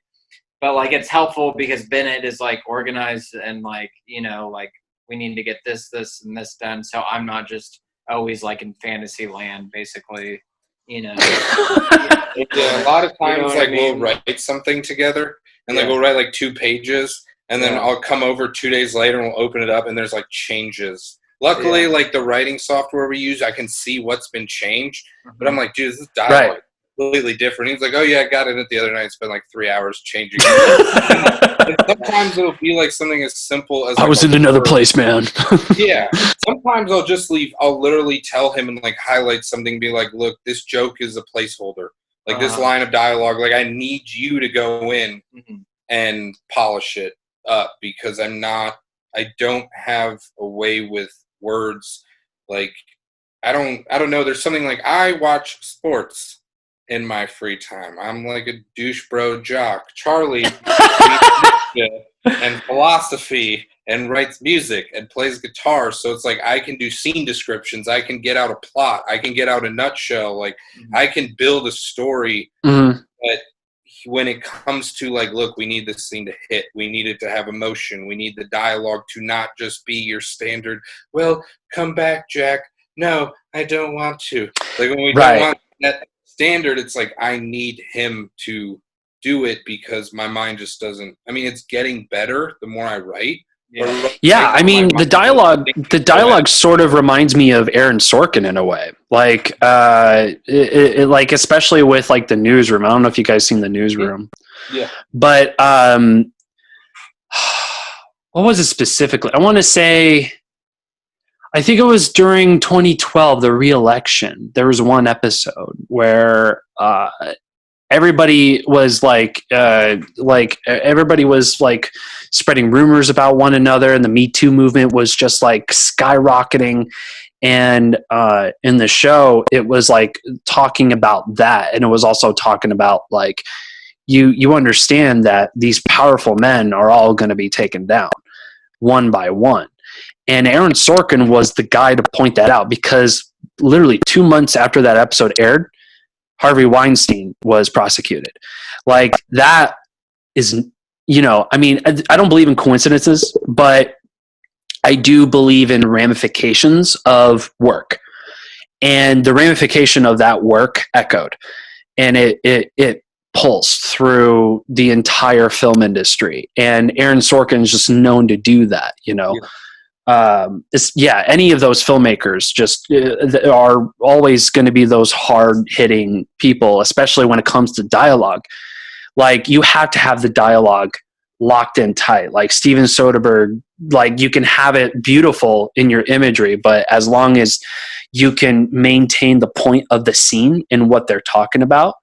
But, like, it's helpful because Bennett is, like, organized and, like, you know, like, we need to get this, and this done. So I'm not just always, like, in fantasy land, basically, you know. A lot of times, You know what like, I mean? we'll write something together, and, like, we'll write, like, 2 pages, and then I'll come over 2 days later, and we'll open it up, and there's, like, changes. Luckily, like, the writing software we use, I can see what's been changed. But I'm like, dude, this is dialogue. Right. Completely different. He's like, oh yeah, I got it the other night. Spent like 3 hours changing it. And sometimes it'll be like something as simple as like, I was in another place, man. Yeah. Sometimes I'll literally tell him and like highlight something, be like, look, this joke is a placeholder. Like this line of dialogue, like I need you to go in and polish it up because I don't have a way with words. Like I don't know. There's something like I watch sports in my free time. I'm like a douche bro jock. Charlie and philosophy and writes music and plays guitar. So it's like I can do scene descriptions. I can get out a plot. I can get out a nutshell. Like I can build a story. But when it comes to like, look, we need this scene to hit. We need it to have emotion. We need the dialogue to not just be your standard, well, come back, Jack. No, I don't want to. Like when we don't want that standard, it's like I need him to do it because my mind just doesn't. I mean, it's getting better the more I write. Yeah, I mean, the dialogue sort of reminds me of Aaron Sorkin in a way. Like, like especially with like the Newsroom. I don't know if you guys seen the Newsroom. Yeah. But what was it specifically? I want to say. I think it was during 2012, the re-election. There was one episode where everybody was like everybody was like spreading rumors about one another, and the Me Too movement was just like skyrocketing. And in the show, it was like talking about that, and it was also talking about like you understand that these powerful men are all going to be taken down one by one. And Aaron Sorkin was the guy to point that out because literally 2 months after that episode aired, Harvey Weinstein was prosecuted. Like that is, you know, I mean, I don't believe in coincidences, but I do believe in ramifications of work. And the ramification of that work echoed. And it pulsed through the entire film industry. And Aaron Sorkin is just known to do that, you know. Any of those filmmakers just are always going to be those hard-hitting people, especially when it comes to dialogue. Like, you have to have the dialogue locked in tight. Like Steven Soderbergh, like you can have it beautiful in your imagery, but as long as you can maintain the point of the scene and what they're talking about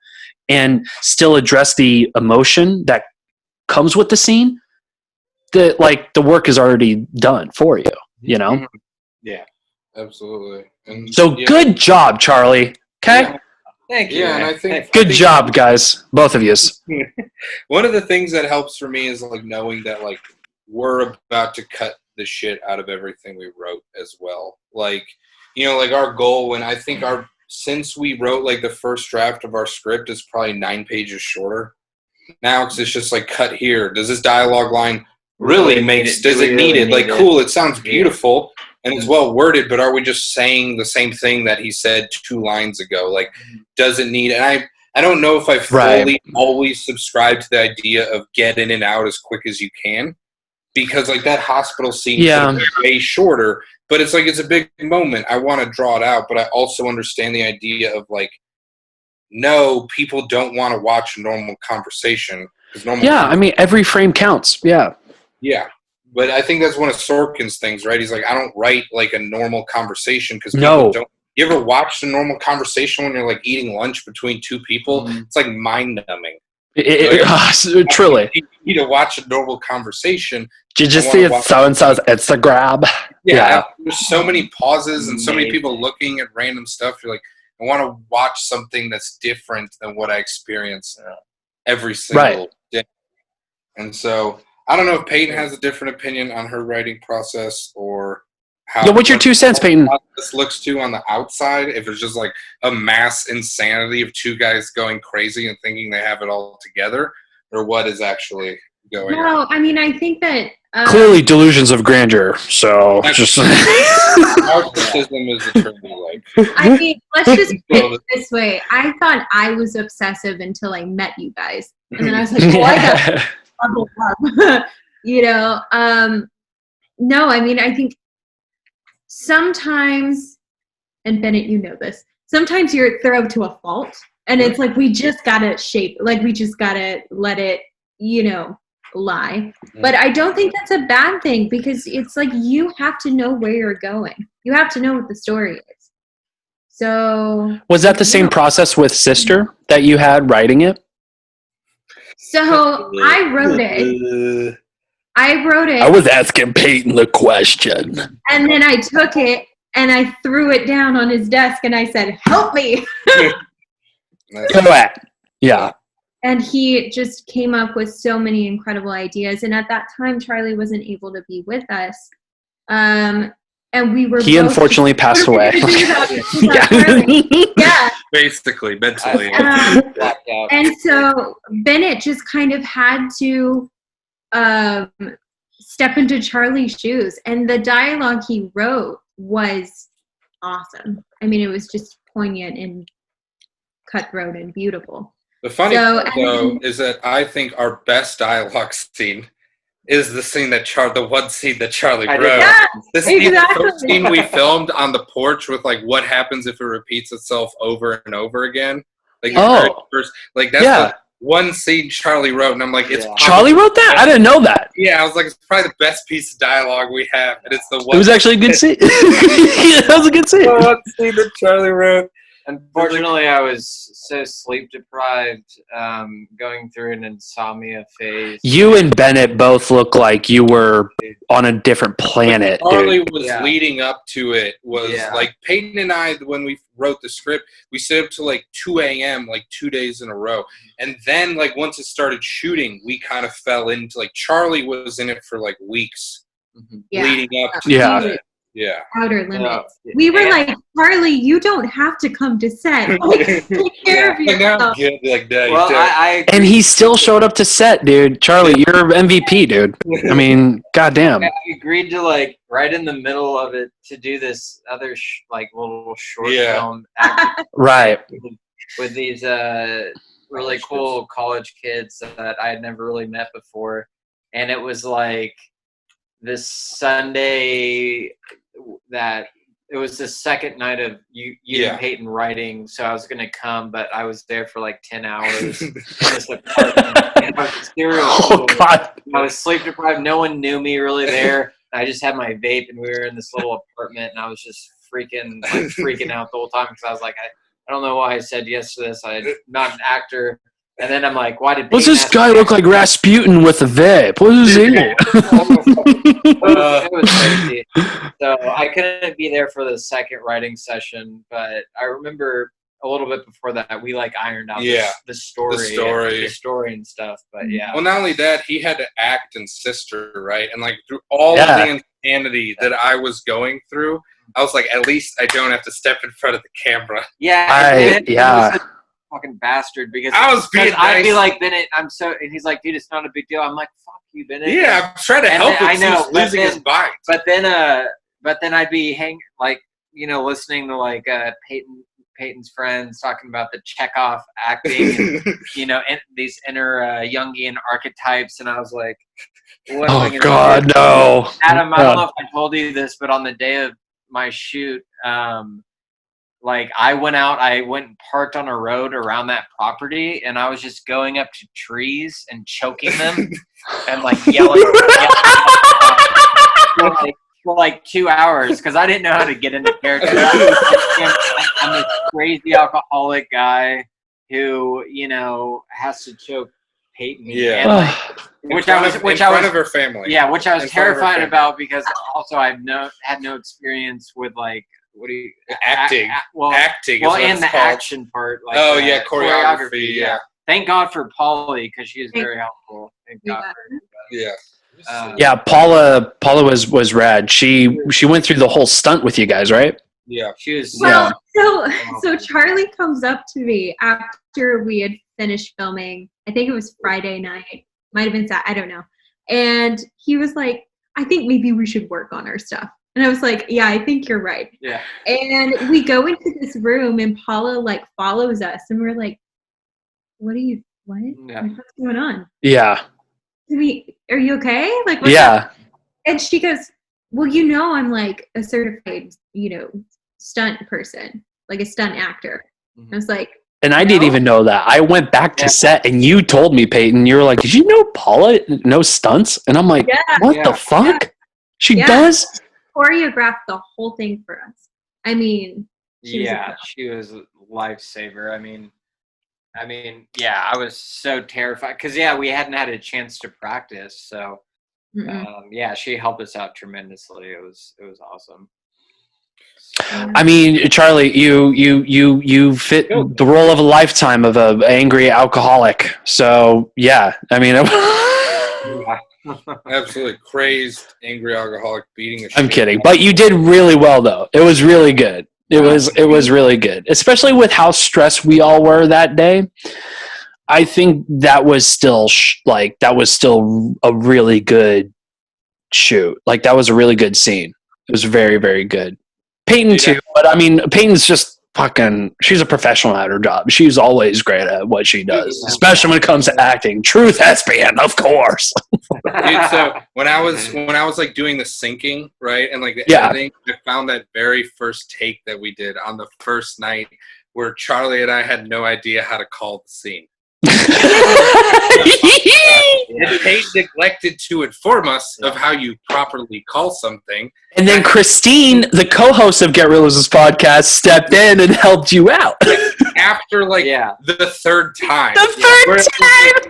and still address the emotion that comes with the scene, the work is already done for you, you know? Yeah, absolutely. And so good job, Charlie. Okay. Yeah. Thank you. Yeah, and I think good job, guys, both of you. One of the things that helps for me is like knowing that like we're about to cut the shit out of everything we wrote as well. Like, you know, like our goal since we wrote like the first draft of our script is probably 9 pages shorter. Now it's just like cut here. Does this dialogue line really does it need it? Like, cool, it sounds beautiful and it's well worded, but are we just saying the same thing that he said 2 lines ago? Like, does it need? And I don't know if I Right. fully always subscribe to the idea of get in and out as quick as you can, because like that hospital scene could have been way shorter, but it's like it's a big moment. I want to draw it out, but I also understand the idea of like, no, people don't want to watch a normal conversation. I mean, every frame counts. Yeah. Yeah. But I think that's one of Sorkin's things, right? He's like, I don't write like a normal conversation because people No. don't. You ever watch a normal conversation when you're like eating lunch between two people? It's like mind numbing. Truly. You need to watch a normal conversation. Did you see it so and so's Instagram? Yeah. There's so many pauses and so many people looking at random stuff. You're like, I want to watch something that's different than what I experience every single day. And so I don't know if Peyton has a different opinion on her writing process or how. Yeah, what's your 2 cents, Peyton? This looks to on the outside. If it's just like a mass insanity of two guys going crazy and thinking they have it all together, or what is actually going on. No, I mean, I think that clearly delusions of grandeur. So just narcissism is the term we like. I mean, let's just put it this way. I thought I was obsessive until I met you guys, and then I was like, "Oh, I got bubble up." You know. No, I mean, I think sometimes, and Bennett, you know this. Sometimes you're thorough to a fault, and it's like we just gotta shape, like we just gotta let it, lie. But I don't think that's a bad thing because it's like you have to know where you're going. You have to know what the story is. So was that the same process with Sister that you had writing it? So I wrote it. I was asking Peyton the question. And then I took it and I threw it down on his desk and I said, "Help me." Go at. Yeah. And he just came up with so many incredible ideas. And at that time, Charlie wasn't able to be with us. And we were He unfortunately passed away. Yeah. Basically, mentally. And so Bennett just kind of had to step into Charlie's shoes. And the dialogue he wrote was awesome. I mean, it was just poignant and cutthroat and beautiful. The funny part, though, is that I think our best dialogue scene is the scene the one scene that Charlie wrote. Yeah, The first scene we filmed on the porch with like what happens if it repeats itself over and over again. Like first, like that's the one scene Charlie wrote, and I'm like, it's Charlie wrote that? I didn't know that. Yeah, I was like, it's probably the best piece of dialogue we have, and it's the one. It was actually a good scene. That was a good scene. The one scene that Charlie wrote. Unfortunately, I was so sleep deprived, going through an insomnia phase. You and Bennett both look like you were on a different planet. Charlie was leading up to it was like Peyton and I, when we wrote the script, we stayed up to like 2 a.m. like 2 days in a row. And then like once it started shooting, we kind of fell into like Charlie was in it for like weeks leading up to it. Yeah. Outer limits. We were like, Charlie, you don't have to come to set. Take care of yourself. And he still showed up to set, dude. Charlie, you're MVP, dude. I mean, goddamn. I agreed to like right in the middle of it to do this other little short film. Right. With these really cool college kids that I had never really met before, and it was like this Sunday that it was the second night of you and Peyton writing, so I was gonna come, but I was there for like 10 hours in this apartment. And I was sleep deprived. No one knew me really there. I just had my vape, and we were in this little apartment, and I was just freaking out the whole time because I was like, I don't know why I said yes to this. I'm not an actor. And then I'm like, why did What's this guy look like Rasputin with a vape? What is he? It was crazy. So I couldn't be there for the second writing session, but I remember a little bit before that we like ironed out the story and stuff. But yeah. Well, not only that, he had to act in Sister, right? And like through all of the insanity that I was going through, I was like, at least I don't have to step in front of the camera. Yeah. Fucking bastard, because I'd be like, Bennett, and he's like, dude, it's not a big deal. I'm like, fuck you, Bennett. Yeah, I'm trying to help him. I know, losing his mind. But then I'd be listening to like Peyton's friends talking about the Chekhov acting, and, and these inner Jungian archetypes, and I was like, "What am I gonna God, do?" no, Adam, I don't know if I told you this, but on the day of my shoot, like I went and parked on a road around that property, and I was just going up to trees and choking them, and like yelling for like 2 hours because I didn't know how to get into character. I'm this crazy alcoholic guy who has to choke Peyton. Yeah. And, like, which I was in front of her family. Yeah, which I was terrified about because also I've had no experience with like acting. Acting. Well, is and the called. Action part. Like, choreography. Yeah. Thank God for Polly because she is very helpful. Thank God. Yeah. Yeah, Paula was rad. She went through the whole stunt with you guys, right? Yeah, she was. Well, so Charlie comes up to me after we had finished filming. I think it was Friday night. Might have been Saturday. I don't know. And he was like, "I think maybe we should work on our stuff." And I was like, "Yeah, I think you're right." Yeah. And we go into this room, and Paula like follows us, and we're like, "What? Yeah. Like, what's going on?" Yeah. Are you okay? Like, what's up? And she goes, "Well, I'm like a certified, stunt person, like a stunt actor." Mm-hmm. I was like, and I didn't even know that. I went back to set, and you told me, Peyton. You were like, "Did you know Paula knows stunts?" And I'm like, "What the fuck? Yeah. She does?" Choreographed the whole thing for us. I mean, she was a lifesaver. I mean, yeah, I was so terrified because we hadn't had a chance to practice. So, she helped us out tremendously. It was awesome. I mean, Charlie, you fit the role of a lifetime of an angry alcoholic. So yeah, I mean, absolutely crazed, angry alcoholic beating. I'm kidding, but you did really well though. It was really good. It was really good, especially with how stressed we all were that day. I think that was still a really good shoot. Like that was a really good scene. It was very, very good. Peyton too, but I mean, Peyton's just she's a professional at her job. She's always great at what she does, especially when it comes to acting. True thespian, of course. Dude, so when I was like doing the syncing, right, and like the editing, I found that very first take that we did on the first night where Charlie and I had no idea how to call the scene. And Peyton neglected to inform us of how you properly call something. And then Christine, the co-host of Get Reelisms podcast, stepped in and helped you out. After the third time.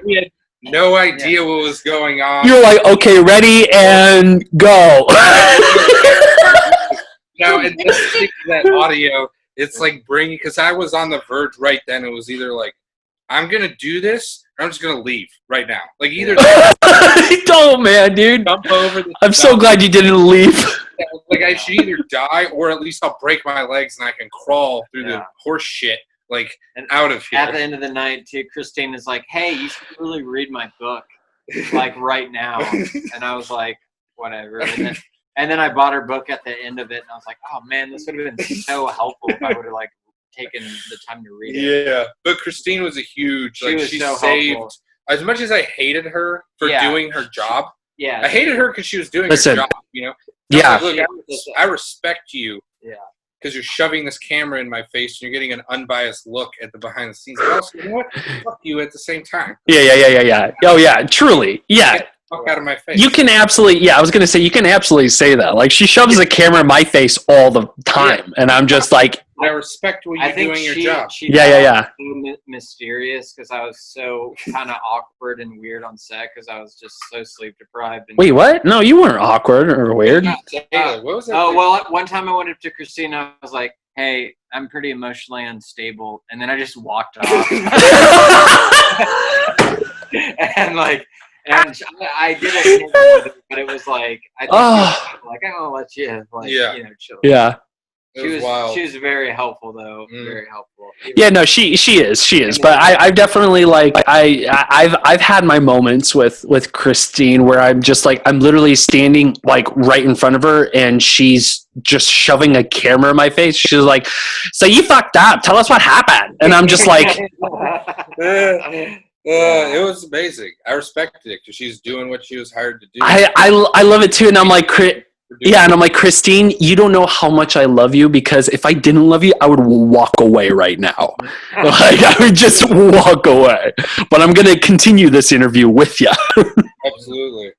We had no idea what was going on. You're like, okay, ready and go. And just think that audio, it's like because I was on the verge right then. It was either like, I'm going to do this, or I'm just going to leave right now. Like, either don't, man, dude. Jump over I'm so glad you didn't leave. Like, I should either die, or at least I'll break my legs and I can crawl through the horse shit, like, and out of here. At the end of the night, too, Christine is like, "Hey, you should really read my book, like, right now." And I was like, whatever. And then I bought her book at the end of it, and I was like, oh, man, this would have been so helpful if I would have, like, taken the time to read it. Yeah, but Christine was a huge, she so saved helpful. As much as I hated her for doing her job. Yeah, I hated her because she was doing her job. Yeah, like, look, I respect you. Yeah, because you're shoving this camera in my face and you're getting an unbiased look at the behind the scenes. But also, you know what? Fuck you at the same time. Yeah. Oh yeah, truly. Yeah. Fuck out of my face. You can absolutely, I was going to say, you can absolutely say that. Like, she shoves a camera in my face all the time, and I'm just like... I respect what you're doing your job. Yeah. So mysterious, because I was so kind of awkward and weird on set, because I was just so sleep-deprived. Wait, what? No, you weren't awkward or weird. What was that? Oh, well, one time I went up to Christina, I was like, "Hey, I'm pretty emotionally unstable," and then I just walked off. And I did it, but it was like, I don't want to let you, chill. Yeah. It was wild. She was very helpful though. Mm. Very helpful. Yeah, no, she is. But I've definitely like I've had my moments with Christine where I'm just like I'm literally standing like right in front of her and she's just shoving a camera in my face. She's like, "So you fucked up. Tell us what happened." And I'm just like, It was amazing. I respected it because she's doing what she was hired to do. I love it too. And I'm like, yeah, and I'm like, Christine, you don't know how much I love you because if I didn't love you, I would walk away right now. Like I would just walk away. But I'm gonna continue this interview with you. Absolutely.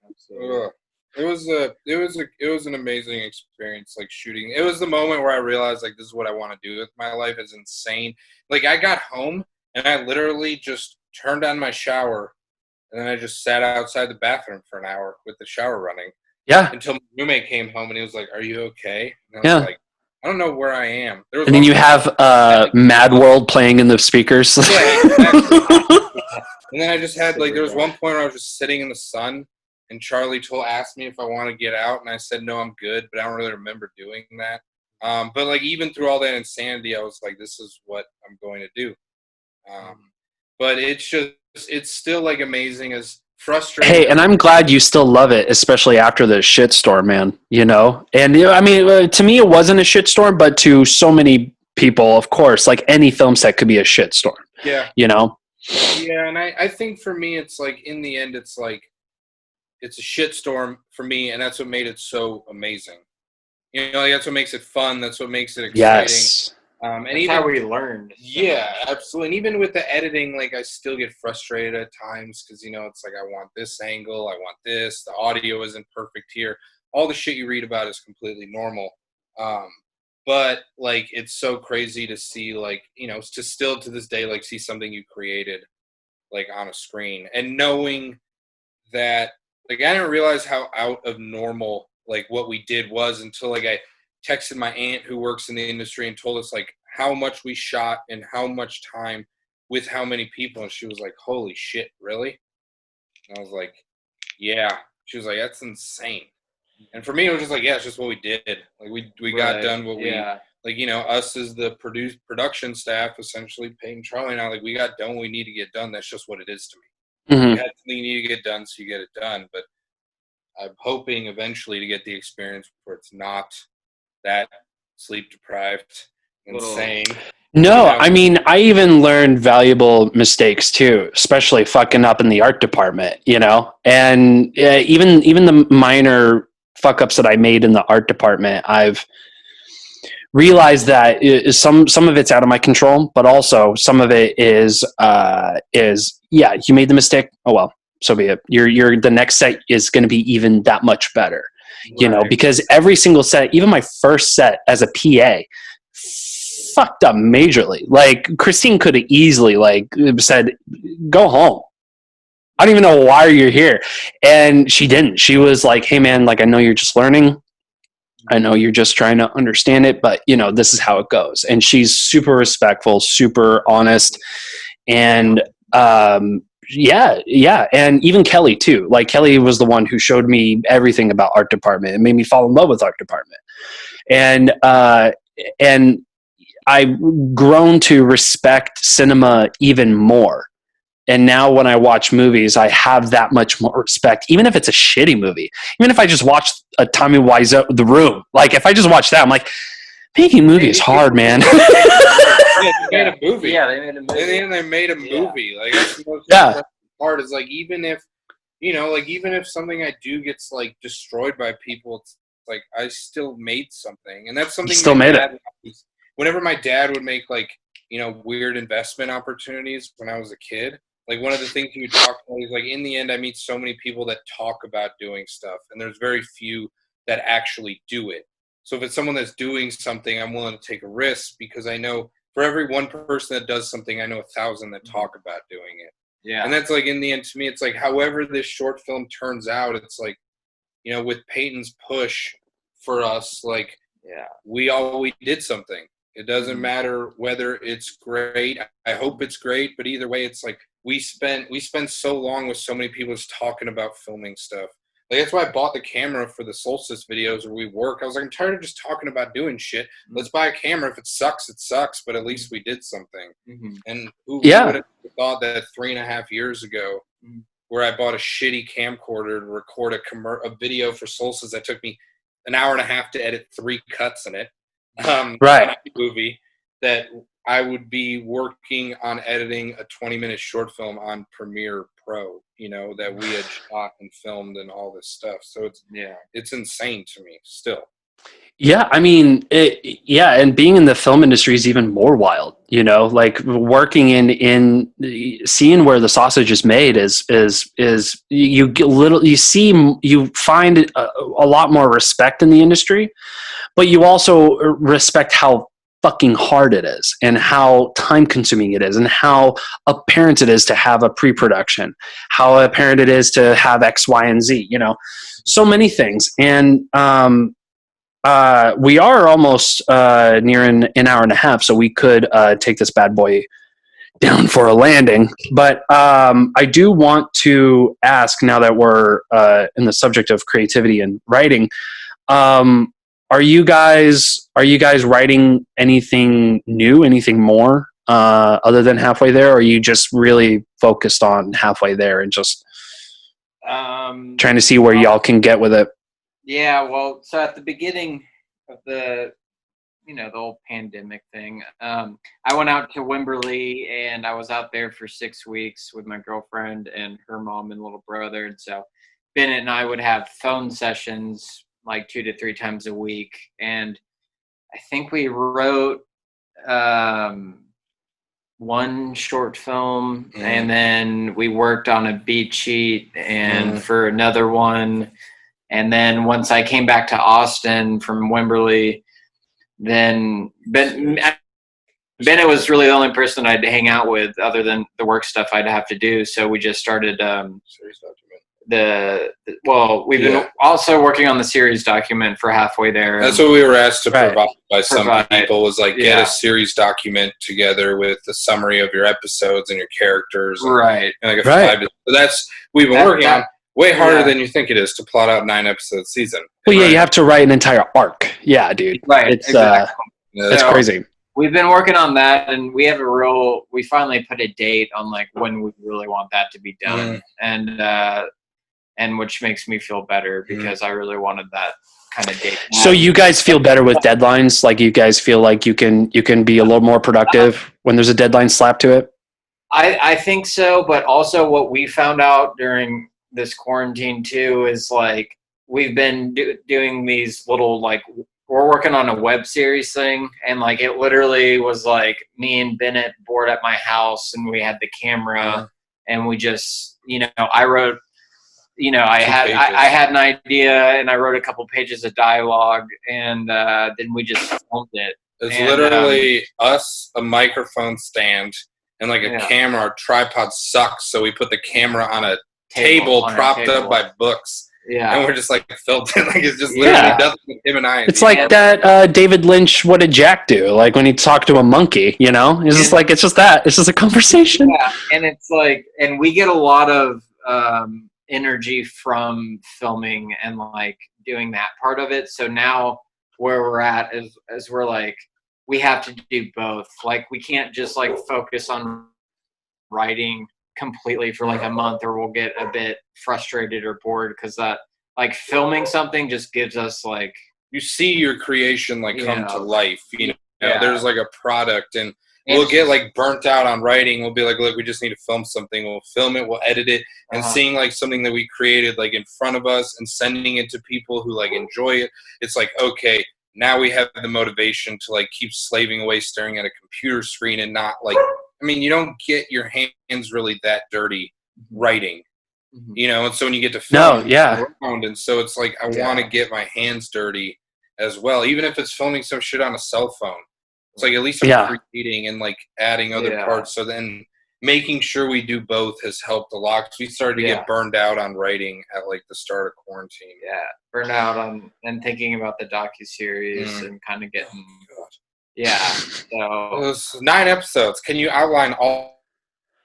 It was an amazing experience, like shooting. It was the moment where I realized like this is what I want to do with my life. It's insane. Like I got home and I literally just turned on my shower and then I just sat outside the bathroom for an hour with the shower running. Yeah. Until my roommate came home and he was like, "Are you okay?" And I was Yeah. like, "I don't know where I am." And then you have Mad World playing in the speakers. Yeah, exactly. And then I just had like there was one point where I was just sitting in the sun and Charlie asked me if I want to get out and I said no, I'm good, but I don't really remember doing that. But like even through all that insanity, I was like, this is what I'm going to do. But it's still like amazing as frustrating. Hey, and I'm glad you still love it, especially after the shitstorm, man. You know, and I mean, to me, it wasn't a shitstorm, but to so many people, of course, like any film set could be a shitstorm. Yeah. You know. Yeah, and I think for me, it's like in the end, it's like it's a shitstorm for me, and that's what made it so amazing. You know, like, that's what makes it fun. That's what makes it exciting. Yes. And that's even how we learned. Yeah, absolutely. And even with the editing, like I still get frustrated at times because you know it's like I want this angle, I want this. The audio isn't perfect here. All the shit you read about is completely normal. But like it's so crazy to see, like you know, to still to this day, like see something you created, like on a screen, and knowing that, like I didn't realize how out of normal like what we did was until like I texted my aunt who works in the industry and told us like how much we shot and how much time with how many people, and she was like, "Holy shit, really?" And I was like, "Yeah." She was like, "That's insane." And for me, it was just like, "Yeah, it's just what we did. Like we got done what we like. You know, us as the production staff, essentially Peyton, Charlie, and I, like we got done what we need to get done. That's just what it is to me. Mm-hmm. You had something you need to get done, so you get it done. But I'm hoping eventually to get the experience where it's not that sleep deprived, insane. No, I mean, I even learned valuable mistakes too, especially fucking up in the art department, you know, and even the minor fuck ups that I made in the art department, I've realized that some of it's out of my control, but also some of it is yeah, you made the mistake. Oh well, so be it. You're the next set is going to be even that much better, you know, because every single set, even my first set as a PA, fucked up majorly. Like Christine could have easily like said, "Go home. I don't even know why you're here," and she didn't. She was like, "Hey man, like I know you're just learning. I know you're just trying to understand it, but you know this is how it goes." And she's super respectful, super honest, and yeah, and even Kelly too. Like Kelly was the one who showed me everything about art department. It made me fall in love with art department, and I've grown to respect cinema even more. And now when I watch movies, I have that much more respect, even if it's a shitty movie. Even if I just watch a Tommy Wiseau, The Room. Like, if I just watch that, I'm like, making movies is hard, man. Yeah, they made a movie. Yeah, they made a movie. They made a movie. Like, that's the most Yeah. part is, like, even if, you know, like, even if something I do gets, like, destroyed by people, it's like, I still made something. And that's something Still made it. Whenever my dad would make, like, you know, weird investment opportunities when I was a kid, like one of the things he would talk about is like, in the end, I meet so many people that talk about doing stuff, and there's very few that actually do it. So if it's someone that's doing something, I'm willing to take a risk because I know for every one person that does something, I know 1,000 that talk about doing it. Yeah. And that's like, in the end, to me, it's like, however this short film turns out, it's like, you know, with Peyton's push for us, like, we did something. It doesn't matter whether it's great. I hope it's great, but either way, it's like we spent so long with so many people just talking about filming stuff. Like, that's why I bought the camera for the Solstice videos where we work. I was like, I'm tired of just talking about doing shit. Let's buy a camera. If it sucks, but at least we did something. Mm-hmm. And who Yeah. would have thought that 3.5 years ago, where I bought a shitty camcorder to record a video for Solstice that took me an hour and a half to edit 3 cuts in it, Right. on a movie, that I would be working on editing a 20-minute short film on Premiere Pro, you know, that we had shot and filmed and all this stuff. So it's insane to me still. Yeah, I mean, and being in the film industry is even more wild, you know, like working in seeing where the sausage is made is you get you find a lot more respect in the industry, but you also respect how fucking hard it is and how time consuming it is and how apparent it is to have a pre-production, how apparent it is to have X, Y, and Z, you know, so many things. And, we are almost near an hour and a half, so we could take this bad boy down for a landing. But I do want to ask, now that we're in the subject of creativity and writing, are you guys writing anything new, anything more other than Halfway There, or are you just really focused on Halfway There and just trying to see where y'all can get with it? Yeah, well, so at the beginning of the whole pandemic thing, I went out to Wimberley, and I was out there for 6 weeks with my girlfriend and her mom and little brother. And so Bennett and I would have phone sessions like 2 to 3 times a week. And I think we wrote one short film, and then we worked on a beat sheet and for another one. And then once I came back to Austin from Wimberley, then Bennett was really the only person I'd hang out with other than the work stuff I'd have to do. So we just started we've been also working on the series document for Halfway There. That's what we were asked to provide by some people, was like, get a series document together with the summary of your episodes and your characters. And, right. And like we've been working on. Way harder than you think it is to plot out 9-episode season. Well, yeah, you have to write an entire arc. Yeah, dude. Right. It's exactly. It's crazy. We've been working on that, and we finally put a date on like when we really want that to be done. And which makes me feel better, because I really wanted that kind of date. So you guys feel better with deadlines? Like, you guys feel like you can be a little more productive when there's a deadline slapped to it? I think so, but also what we found out during this quarantine too is like we've been doing these little, like, we're working on a web series thing, and like it literally was like me and Bennett bored at my house, and we had the camera and we just, I wrote, I had an idea, and I wrote a couple pages of dialogue, and then we just filmed it. It's literally us, a microphone stand, and like a camera. Our tripod sucks, so we put the camera on a table propped up by books. Yeah. And we're just like filmed it. Like, it's just literally nothing with him and I. It's like that David Lynch, What Did Jack Do? Like when he talked to a monkey, It's just like, it's just a conversation. Yeah. And it's like, and we get a lot of energy from filming and like doing that part of it. So now where we're at is we're like, we have to do both. Like, we can't just like focus on writing completely for like a month, or we'll get a bit frustrated or bored, because that, like, filming something just gives us, like, you see your creation like come to life. There's like a product, and we'll get like burnt out on writing. We'll be like, look, we just need to film something. We'll film it, we'll edit it, and seeing like something that we created like in front of us and sending it to people who like enjoy it. It's like, okay, now we have the motivation to like keep slaving away staring at a computer screen and not like, I mean, you don't get your hands really that dirty writing, and so when you get to film, around, and so it's like, I want to get my hands dirty as well, even if it's filming some shit on a cell phone. It's like, at least I'm creating and like adding other parts. So then making sure we do both has helped a lot, because we started to get burned out on writing at like the start of quarantine. Yeah, burned out on and thinking about the docuseries and kind of getting. Yeah, so it was 9 episodes. Can you outline all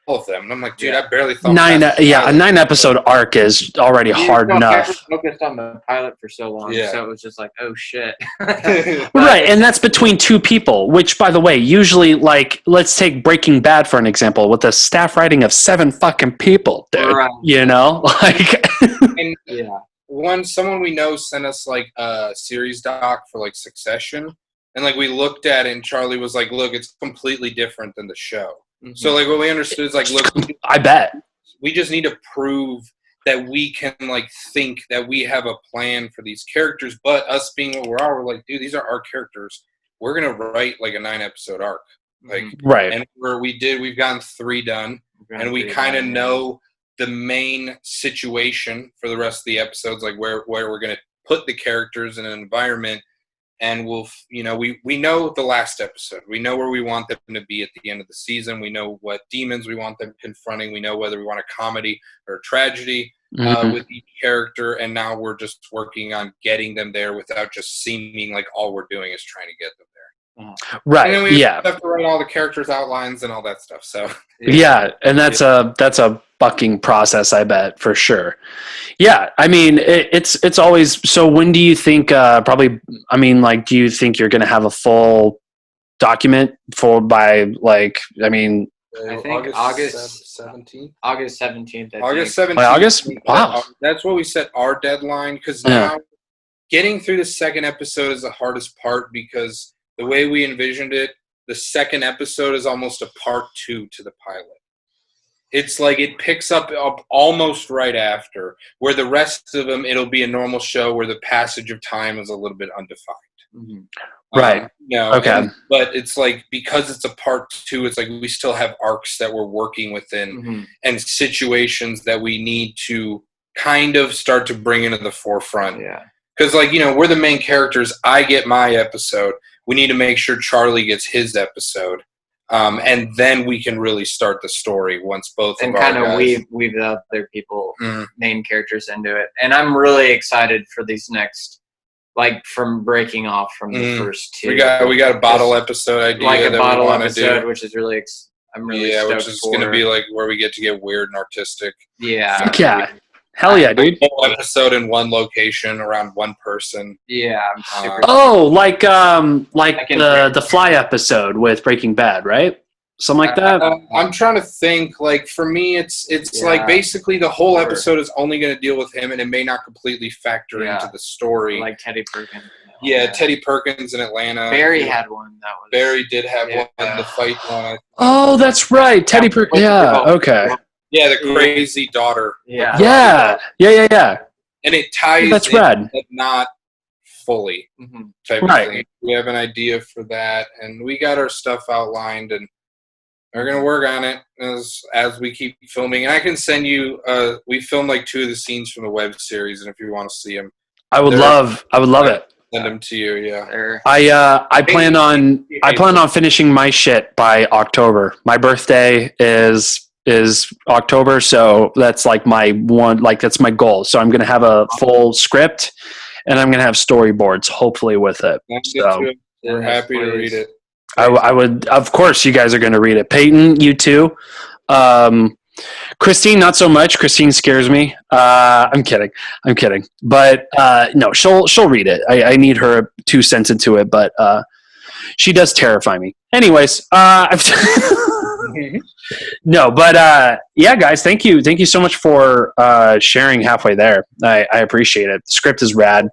of them. And I'm like, dude, I barely thought a 9 episode arc is already hard enough. Focused on the pilot for so long, so it was just like, oh shit. Right, and that's between 2 people. Which, by the way, usually, like, let's take Breaking Bad for an example, with a staff writing of 7 fucking people, dude. Right. You know, like. And someone we know sent us like a series doc for like Succession, and like we looked at it, and Charlie was like, "Look, it's completely different than the show." Mm-hmm. So like what we understood is like, look, I bet we just need to prove that we can like think that we have a plan for these characters. But us being what we are, we're like, dude, these are our characters. We're gonna write like a 9 episode arc, like right. And we've gotten 3 done, and we kind of know the main situation for the rest of the episodes, like where we're going to put the characters in an environment, and we'll, we know the last episode. We know where we want them to be at the end of the season. We know what demons we want them confronting. We know whether we want a comedy or a tragedy with each character, and now we're just working on getting them there without just seeming like all we're doing is trying to get them there. Right. And then we have to write all the characters' outlines and all that stuff. So and that's a fucking process, I bet, for sure. Yeah, I mean, it's always. So when do you think? Probably. I mean, like, do you think you're going to have a full document by like? I mean, I think August 17th. August 17th. August 17th. August. Wow. That's what we set our deadline, because now getting through the second episode is the hardest part, because the way we envisioned it, the second episode is almost a part 2 to the pilot. It's like it picks up almost right after, where the rest of them, it'll be a normal show where the passage of time is a little bit undefined. Mm-hmm. Right. Okay. But it's like, because it's a part 2, it's like we still have arcs that we're working within and situations that we need to kind of start to bring into the forefront. Yeah. Because, like, we're the main characters. I get my episode. We need to make sure Charlie gets his episode. And then we can really start the story once both and of our kind of weave the other people, main characters into it. And I'm really excited for these next, like, from breaking off from the first 2. We got a bottle episode idea, like a that bottle we want to episode, do, which is really I'm really stoked which is going to be like where we get to get weird and artistic. Yeah. Fuck yeah. Hell yeah, dude. Whole episode in one location around one person. Yeah, I'm super. Like the Fly episode with Breaking Bad, right? Something like that. I'm trying to think. Like, for me, it's like basically the whole episode is only going to deal with him, and it may not completely factor into the story. Like Teddy Perkins. Yeah, Teddy Perkins in Atlanta. Barry had one. Barry did have one. The fight one. Oh, that's right, Teddy Perkins. Yeah. Okay. Yeah, the crazy daughter. Yeah. And it ties. That's rad. But not fully. Type of thing. We have an idea for that, and we got our stuff outlined, and we're gonna work on it as we keep filming. And I can send you. We filmed like 2 of the scenes from the web series, and if you want to see them, I would love it. Send them to you. Yeah. I plan on finishing my shit by October. My birthday is October, so that's like that's my goal. So I'm gonna have a full script, and I'm gonna have storyboards, hopefully, with it. So we're happy to read it. I would, of course, you guys are gonna read it. Peyton, you too. Christine, not so much. Christine scares me. I'm kidding. But no, she'll read it. I need her 2 cents into it, but she does terrify me. Anyways, no, but yeah, guys, thank you so much for sharing halfway there. I appreciate it. The script is rad,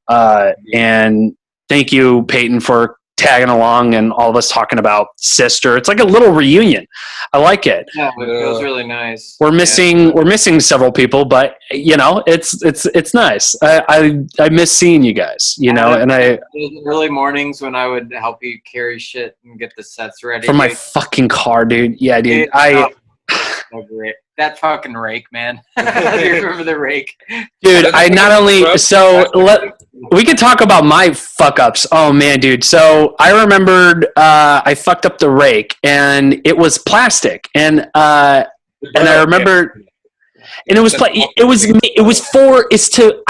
and thank you, Peyton, for tagging along and all of us talking about Sister. It's like a little reunion. I like it. Yeah, it feels really nice. We're missing several people, but it's nice. I miss seeing you guys, and early mornings when I would help you carry shit and get the sets ready for my fucking car, dude. Yeah, dude. So great. That fucking rake, man. Do you remember the rake? Dude, I not only we can talk about my fuck ups. Oh man, dude. So I remembered I fucked up the rake, and it was plastic, and I remember, and it was I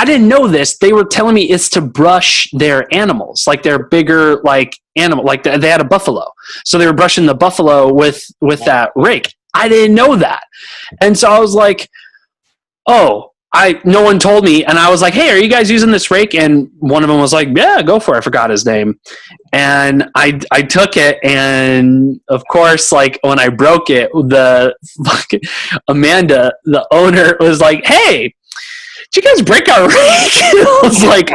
didn't know this. They were telling me it's to brush their animals, like their bigger animal, like they had a buffalo, so they were brushing the buffalo with that rake. I didn't know that. And so I was like, oh, no one told me. And I was like, hey, are you guys using this rake? And one of them was like, yeah, go for it. I forgot his name. And I took it. And of course, like when I broke it, the fucking Amanda, the owner, was like, hey, did you guys break our rake? I was like,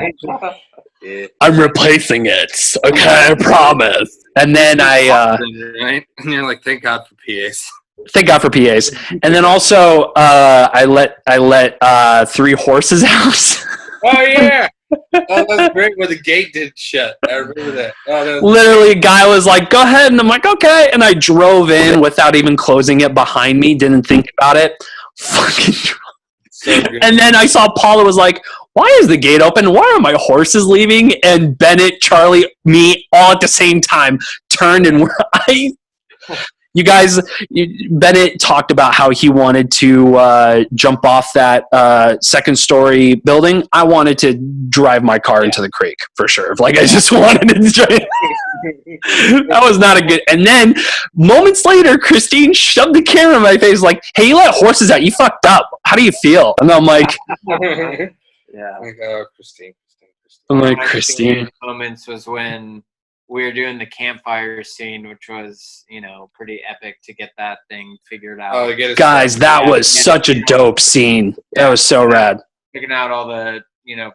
I'm replacing it. Okay, I promise. And then right? And you're like, thank God for PAs. Thank God for PAs. And then also, I let 3 horses out. Oh yeah. Oh, that's great when the gate didn't shut. I remember that. Oh, that was Literally, a guy was like, go ahead. And I'm like, okay. And I drove in without even closing it behind me. Didn't think about it. Fucking so good. And then I saw Paula was like, why is the gate open? Why are my horses leaving? And Bennett, Charlie, me, all at the same time turned and you guys, Bennett talked about how he wanted to jump off that second story building. I wanted to drive my car into the creek for sure. Like I just wanted to drive. That was not a good. And then moments later, Christine shoved the camera in my face like, hey, you let horses out. You fucked up. How do you feel? And I'm like, Yeah. Like, oh, Christine. I'm like, One of my Christine. favorite moments was when we were doing the campfire scene, which was, pretty epic to get that thing figured out. Oh, get it Guys, started. that was such a dope scene. That was so rad. Picking out all the,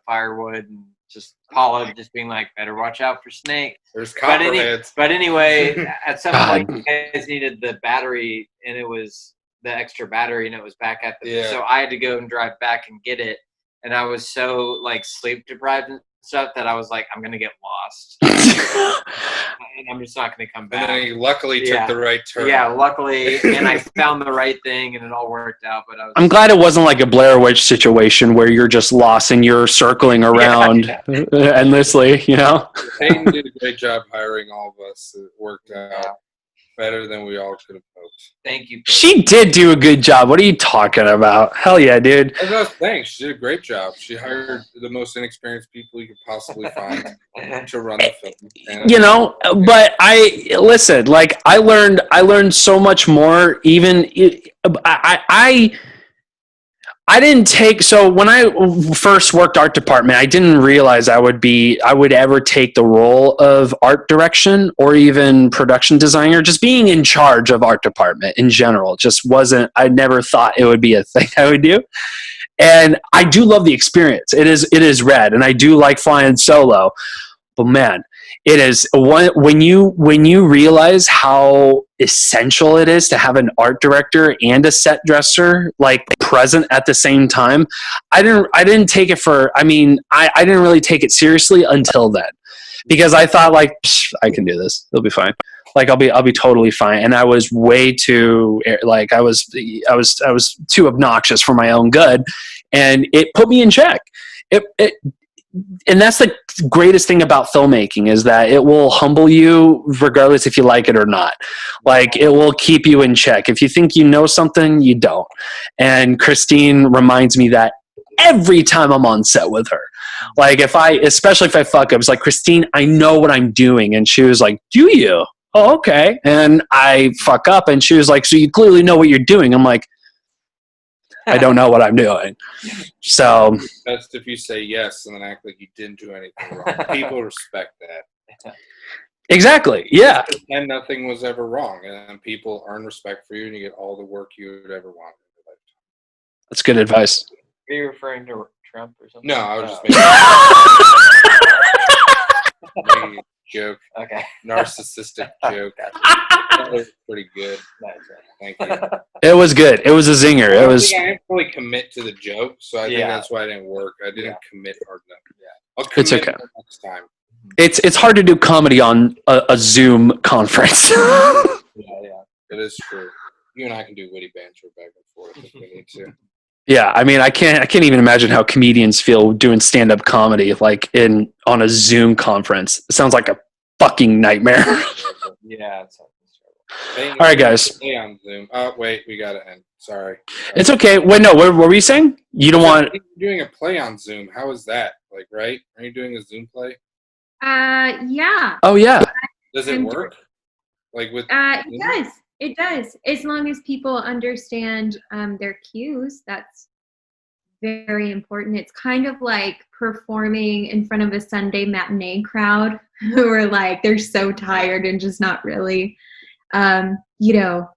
firewood and just Paula just being like, better watch out for snakes. There's But, copperheads. but anyway, at some God. point, you guys needed the battery, and it was the extra battery, and it was back at the. Yeah. So I had to go and drive back and get it, and I was so like sleep deprived and stuff that I was like, I'm gonna get lost, and I'm just not gonna come And back. then he luckily Yeah. took the right turn. Yeah, luckily, and I found the right thing, and it all worked out. But I'm glad it wasn't like a Blair Witch situation where you're just lost and you're circling around endlessly, Peyton did a great job hiring all of us. It worked out better than we all could have hoped. Thank you. She did do a good job. What are you talking about? Hell yeah, dude. That's what I was saying. She did a great job. She hired the most inexperienced people you could possibly find to run the film. And But listen, like I learned so much more. Even I didn't take, so when I first worked art department, I didn't realize I would ever take the role of art direction or even production designer. Just being in charge of art department in general just wasn't, I never thought it would be a thing I would do. And I do love the experience. It is rad, and I do like flying solo. But man, it is when you realize how essential it is to have an art director and a set dresser like present at the same time. I didn't take it for. I mean, I didn't really take it seriously until then, because I thought like, I can do this. It'll be fine. Like I'll be totally fine. And I was way too like I was too obnoxious for my own good, and it put me in check. And that's the greatest thing about filmmaking, is that it will humble you regardless if you like it or not. Like it will keep you in check. If you think you know something, you don't. And Christine reminds me that every time I'm on set with her. Like especially if I fuck up, it's like, Christine, I know what I'm doing. And she was like, do you? Oh, okay. And I fuck up, and she was like, so you clearly know what you're doing. I'm like, I don't know what I'm doing. So best if you say yes and then act like you didn't do anything wrong. People respect that. exactly. Yeah. And nothing was ever wrong. And people earn respect for you, and you get all the work you would ever want in your lifetime. That's good advice. Are you referring to Trump or something? No, I was just making a joke. Okay. Narcissistic joke. That was pretty good. Nice. Thank you. It was good. It was a zinger. I It was. didn't fully commit to the joke, so I think that's why it didn't work. I didn't commit hard enough. I'll It's commit okay. next time. It's hard to do comedy on a Zoom conference. Yeah. It is true. You and I can do witty banter back and forth if we need to. Yeah, I mean, I can't even imagine how comedians feel doing stand-up comedy like on a Zoom conference. It sounds like a fucking nightmare. Yeah. It's Hey, All right, guys. Stay on Zoom. Oh, wait, we got to end. Sorry. It's okay. Wait, no. What were you saying? You don't want? You're doing a play on Zoom. How is that? Like, right? Are you doing a Zoom play? Yeah. Oh yeah. Does it work? Like with It does. It does. As long as people understand their cues, that's very important. It's kind of like performing in front of a Sunday matinee crowd who are like, they're so tired and just not really,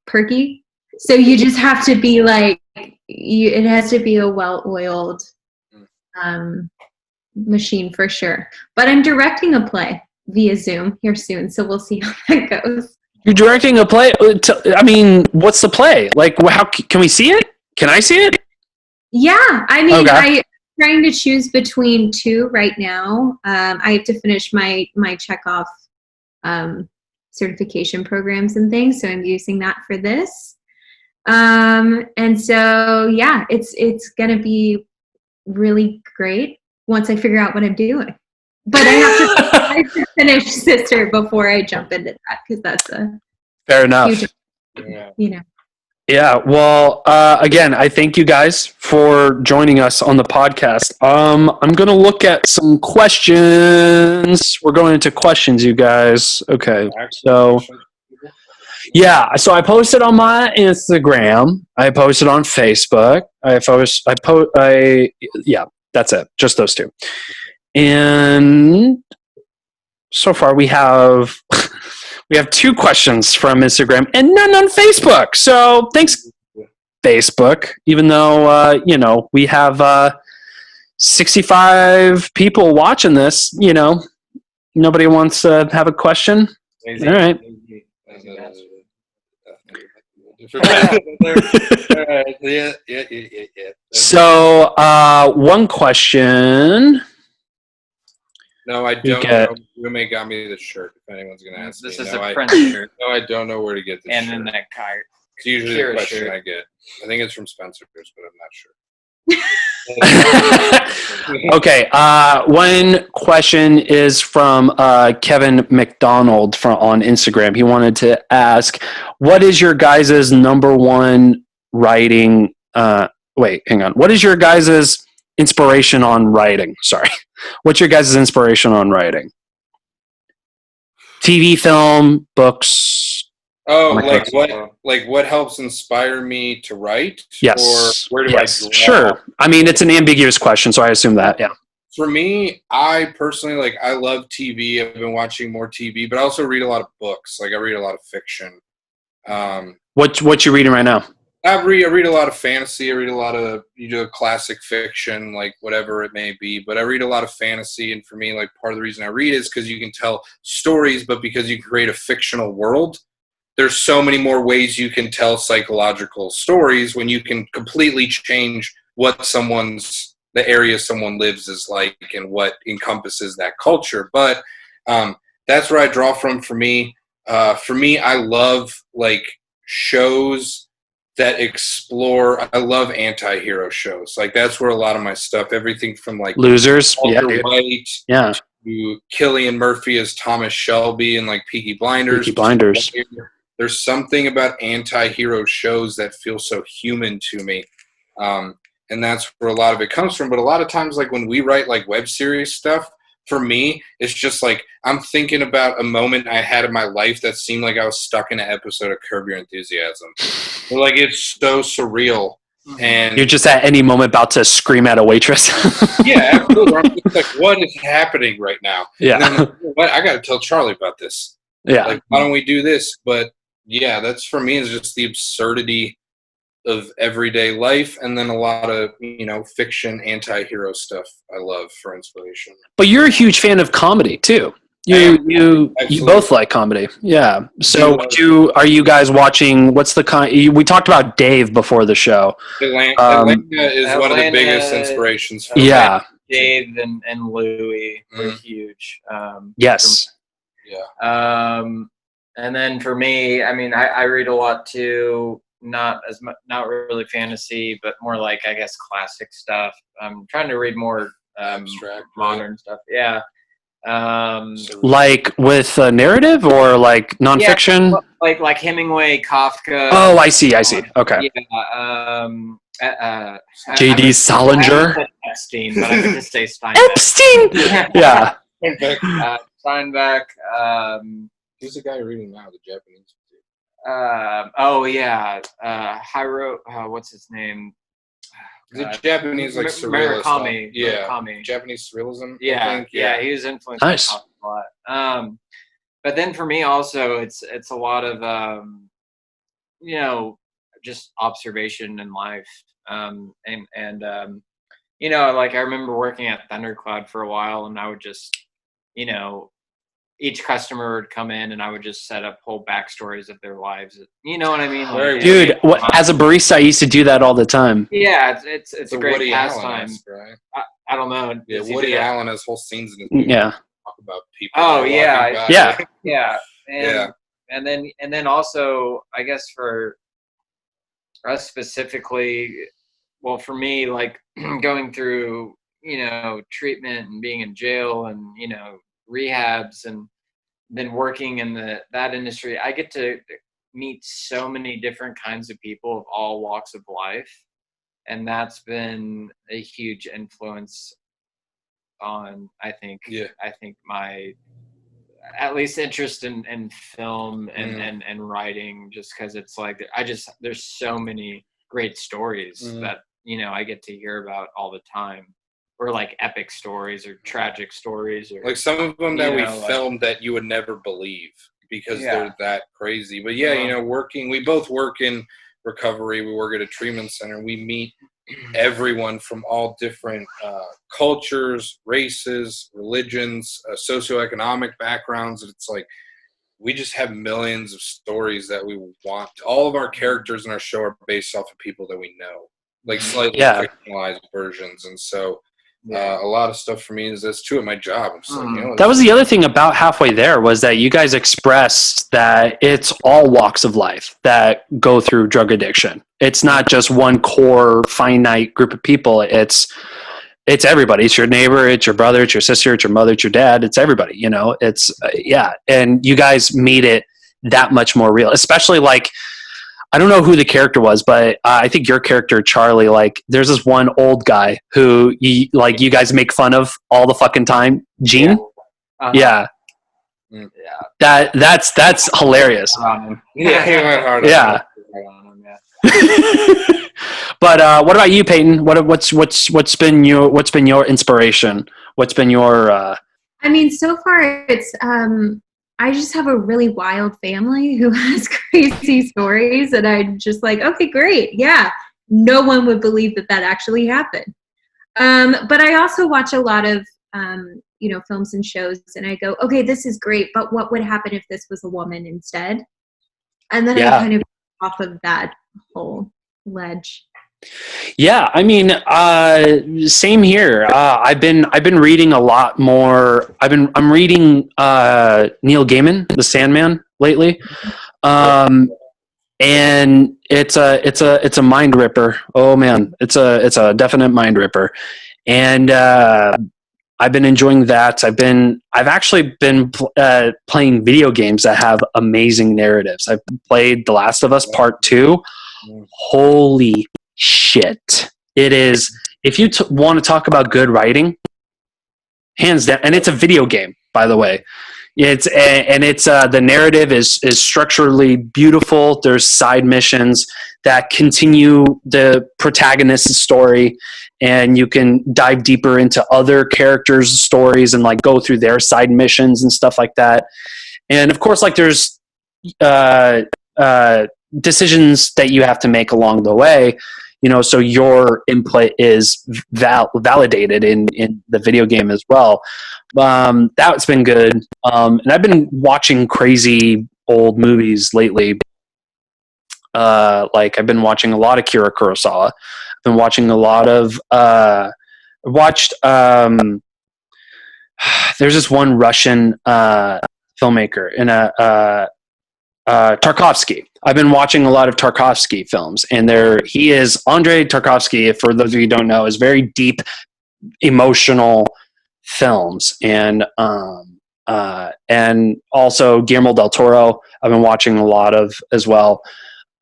perky. So you just have to be like, it has to be a well-oiled machine for sure. But I'm directing a play via Zoom here soon, so we'll see how that goes. You're directing a play? I mean, what's the play? Like, how can we see it? Can I see it? Yeah, I mean, Okay. I'm trying to choose between two right now. I have to finish my checkoff certification programs and things, so I'm using that for this. And so, yeah, it's gonna be really great once I figure out what I'm doing. But I have to finish Sister before I jump into that, because that's a Fair enough. huge, Yeah, well, again, I thank you guys for joining us on the podcast. I'm going to look at some questions. We're going into questions, you guys. Okay, so, yeah, so I posted on my Instagram. I posted on Facebook. Yeah, that's it. Just those two. And so far we have... We have 2 questions from Instagram and none on Facebook. So thanks, Facebook. Even though, we have 65 people watching this, nobody wants to have a question. All right. So one question. No, I don't know. Roommate got me this shirt. If anyone's going to ask This me. is a Prince shirt. No, I don't know where to get this And shirt. then that card. It's usually Kira the question shirt. I get. I think it's from Spencer's, but I'm not sure. Okay, one question is from Kevin McDonald on Instagram. He wanted to ask, what is your guys' number one writing? Hang on. What is your guys' inspiration on writing? Sorry. What's your guys' inspiration on writing? TV, film, books? Oh, what helps inspire me to write? Yes. Or where do yes. I draw? Sure. I mean, it's an ambiguous question, so I assume that, yeah. For me, I personally, I love TV. I've been watching more TV, but I also read a lot of books. I read a lot of fiction. What you reading right now? I read a lot of fantasy. I read a lot of classic fiction, whatever it may be. But I read a lot of fantasy, and for me, part of the reason I read is because you can tell stories, but because you create a fictional world, there's so many more ways you can tell psychological stories when you can completely change what the area someone lives is like and what encompasses that culture. But that's where I draw from for me. I love shows that explore. I love anti-hero shows. That's where a lot of my stuff, everything from Losers, Walter White, yeah, to Cillian Murphy as Thomas Shelby and Peaky Blinders. There's something about anti-hero shows that feel so human to me. And that's where a lot of it comes from. But a lot of times, when we write web series stuff, for me, it's just I'm thinking about a moment I had in my life that seemed like I was stuck in an episode of Curb Your Enthusiasm. It's so surreal. And you're just at any moment about to scream at a waitress. Yeah, absolutely. I'm just what is happening right now? Yeah. And then, I got to tell Charlie about this. Yeah. Why don't we do this? But yeah, that's for me is just the absurdity of everyday life, and then a lot of fiction, anti-hero stuff I love for inspiration. But you're a huge fan of comedy too. You both like comedy, yeah. So are you guys watching? What's the we talked about Dave before the show. Atlanta is one of the biggest inspirations. For yeah, Dave and Louie were huge. Yes. Yeah. And then for me, I read a lot too. Not really fantasy, but more I guess classic stuff. I'm trying to read more abstract, modern stuff. Yeah. With a narrative or nonfiction? Yeah, like Hemingway, Kafka. Oh, I see. Okay. Yeah. J.D. Salinger. Epstein, but I could just say Steinbeck. Epstein. Yeah. Steinbeck. Who's the guy you're reading now? The Japanese. Oh yeah, Hiro. What's his name? Is it Japanese like surrealist? Murakami. Yeah, Murakami. Japanese surrealism. Yeah, I think. yeah, he was influenced Nice. by a lot. But then for me also, it's a lot of you know, just observation in life. And you know, like I remember working at Thundercloud for a while, and I would just, you know, each customer would come in, and I would just set up whole backstories of their lives. You know what I mean? Like, Dude, as a barista, I used to do that all the time. yeah, it's a great Woody pastime. Allen-esque, right? I don't know. Yeah, Does he Woody do that? Allen has whole scenes in his movie Yeah. talk about people. Oh, walking yeah. by. Yeah. Yeah, and Yeah. and then also, I guess for us specifically, well, for me, like going through, you know, treatment and being in jail and, you know, rehabs and then working in that industry, I get to meet so many different kinds of people of all walks of life, and that's been a huge influence on, I think my at least interest in film and writing, just because it's like there's so many great stories that, you know, I get to hear about all the time, or like epic stories or tragic stories, or Like some of them that we like, filmed that you would never believe because Yeah. they're that crazy. But yeah, you know, we both work in recovery. We work at a treatment center. We meet everyone from all different cultures, races, religions, socioeconomic backgrounds. It's like we just have millions of stories that we want. All of our characters in our show are based off of people that we know, like slightly fictionalized versions. And so a lot of stuff for me is that's true at my job. I'm just like, you know, That was the other thing about Halfway There, was that you guys expressed that it's all walks of life that go through drug addiction. It's not just one core finite group of people. It's everybody. It's your neighbor, it's your brother, it's your sister, it's your mother, it's your dad. It's everybody, you know, it's and you guys made it that much more real, especially like, I don't know who the character was, but I think your character, Charlie, like there's this one old guy who you guys make fun of all the fucking time. Gene? Yeah. That's hilarious. Yeah, he went hard. Yeah. But what about you, Peyton? What's been your inspiration? What's been your I mean, so far it's I just have a really wild family who has crazy stories, and I'm just like, okay, great. Yeah. No one would believe that actually happened. But I also watch a lot of, you know, films and shows, and I go, okay, this is great, but what would happen if this was a woman instead? And then I kind of off of that whole ledge. Yeah, I mean, same here. I've been reading a lot more. I'm reading Neil Gaiman, The Sandman, lately, and it's a mind ripper. Oh man, it's a definite mind ripper, and I've been enjoying that. I've actually been playing video games that have amazing narratives. I've played The Last of Us Part 2. Holy shit. It is, if you want to talk about good writing, hands down, and it's a video game, by the way. It's the narrative is structurally beautiful. There's side missions that continue the protagonist's story, and you can dive deeper into other characters' stories and like go through their side missions and stuff like that. And of course, like there's decisions that you have to make along the way, you know, so your input is validated in the video game as well. That's been good. And I've been watching crazy old movies lately. Like I've been watching a lot of Akira Kurosawa. I've been watching a lot of there's this one Russian filmmaker in Tarkovsky. I've been watching a lot of Tarkovsky films, and he is Andrei Tarkovsky. For those of you who don't know, is very deep, emotional films, and also Guillermo del Toro. I've been watching a lot of as well.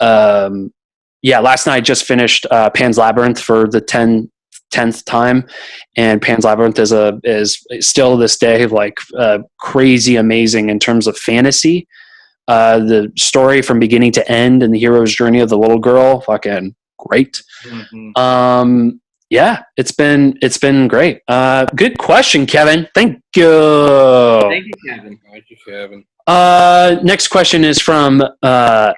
Last night I just finished Pan's Labyrinth for the 10th time, and Pan's Labyrinth is still this day like crazy amazing in terms of fantasy. The story from beginning to end and the hero's journey of the little girl, fucking great. Yeah, it's been great. Good question, Kevin. Thank you. Thank you, Kevin. Thank you, Kevin. Next question is from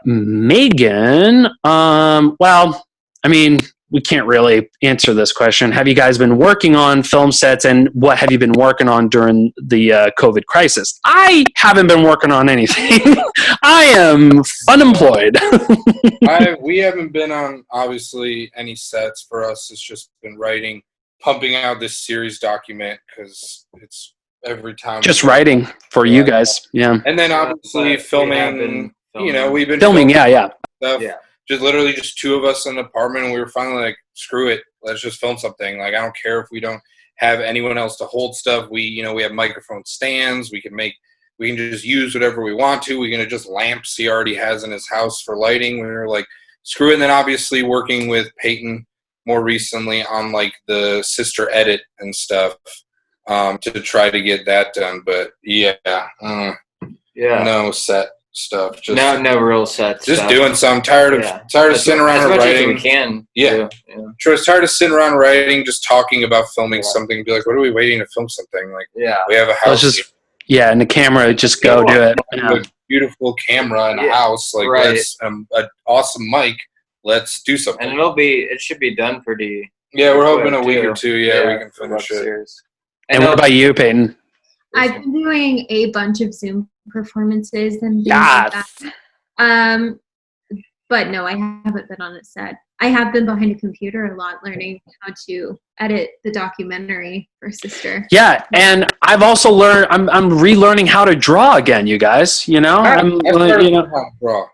Megan. Well, I mean, we can't really answer this question. Have you guys been working on film sets, and what have you been working on during the COVID crisis? I haven't been working on anything. I am unemployed. We haven't been on, obviously, any sets for us. It's just been writing, pumping out this series document because it's every time. Just writing for you guys. Yeah. And then obviously filming, we've been filming. Yeah. Stuff. Yeah. Just literally just two of us in an apartment, and we were finally like, screw it, let's just film something. Like, I don't care if we don't have anyone else to hold stuff. We have microphone stands. We can just use whatever we want to. We can adjust lamps he already has in his house for lighting. We were like, screw it. And then obviously working with Peyton more recently on like the sister edit and stuff to try to get that done. But no set stuff. Just no real sets. Just doing some. Tired of sitting around as writing. As we can. Yeah. Tired of sitting around writing, just talking about filming something. Be like, what are we waiting to film something? Like, we have a house. And the camera, just go do it. A beautiful camera in a house. Like, let's an awesome mic. Let's do something. And it should be done pretty. Yeah, we're hoping a week or two. Yeah, we can finish it. And what about you, Peyton? I've been doing a bunch of Zoom performances and things like that. But no, I haven't been on a set. I have been behind a computer a lot, learning how to edit the documentary for Sister. Yeah, and I've also learned. I'm relearning how to draw again. You guys, I started to draw.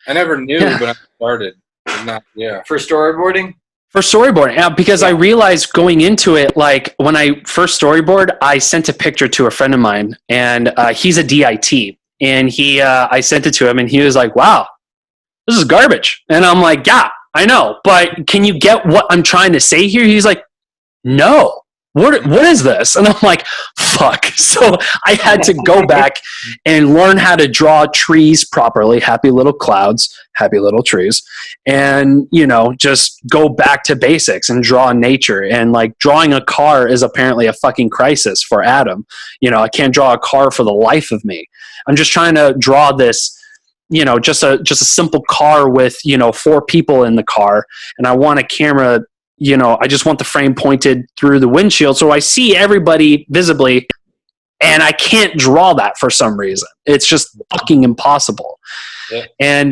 I never knew, but I started. For storyboarding. For storyboarding, because I realized going into it, like when I first storyboard, I sent a picture to a friend of mine, and he's a DIT, and I sent it to him, and he was like, "Wow, this is garbage," and I'm like, "Yeah, I know, but can you get what I'm trying to say here?" He's like, "No, what is this?" And I'm like, "Fuck!" So I had to go back and learn how to draw trees properly, happy little clouds, happy little trees, and just go back to basics and draw nature. And like drawing a car is apparently a fucking crisis for Adam. I can't draw a car for the life of me. I'm just trying to draw this. Just a simple car with 4 people in the car, and I want a camera. I just want the frame pointed through the windshield so I see everybody visibly, and I can't draw that for some reason. It's just fucking impossible. Yeah. And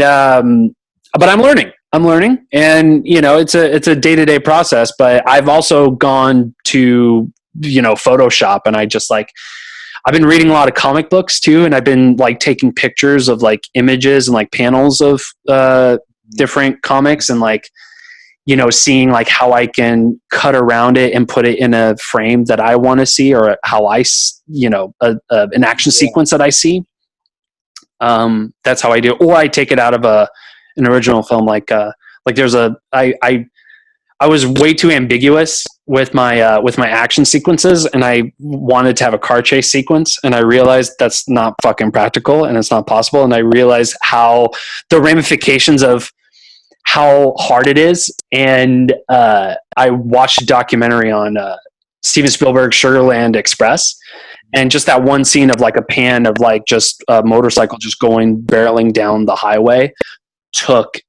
but I'm learning, and it's a day-to-day process. But I've also gone to Photoshop, and I just I've been reading a lot of comic books too, and I've been taking pictures of images and panels of different comics, and seeing how I can cut around it and put it in a frame that I want to see, or how an action sequence that I see. That's how I do it. Or I take it out of an original film. I was way too ambiguous with my action sequences, and I wanted to have a car chase sequence, and I realized that's not fucking practical, and it's not possible. And I realized how the ramifications of how hard it is. And I watched a documentary on Steven Spielberg's Sugarland Express, and just that one scene of a pan of just a motorcycle just barreling down the highway took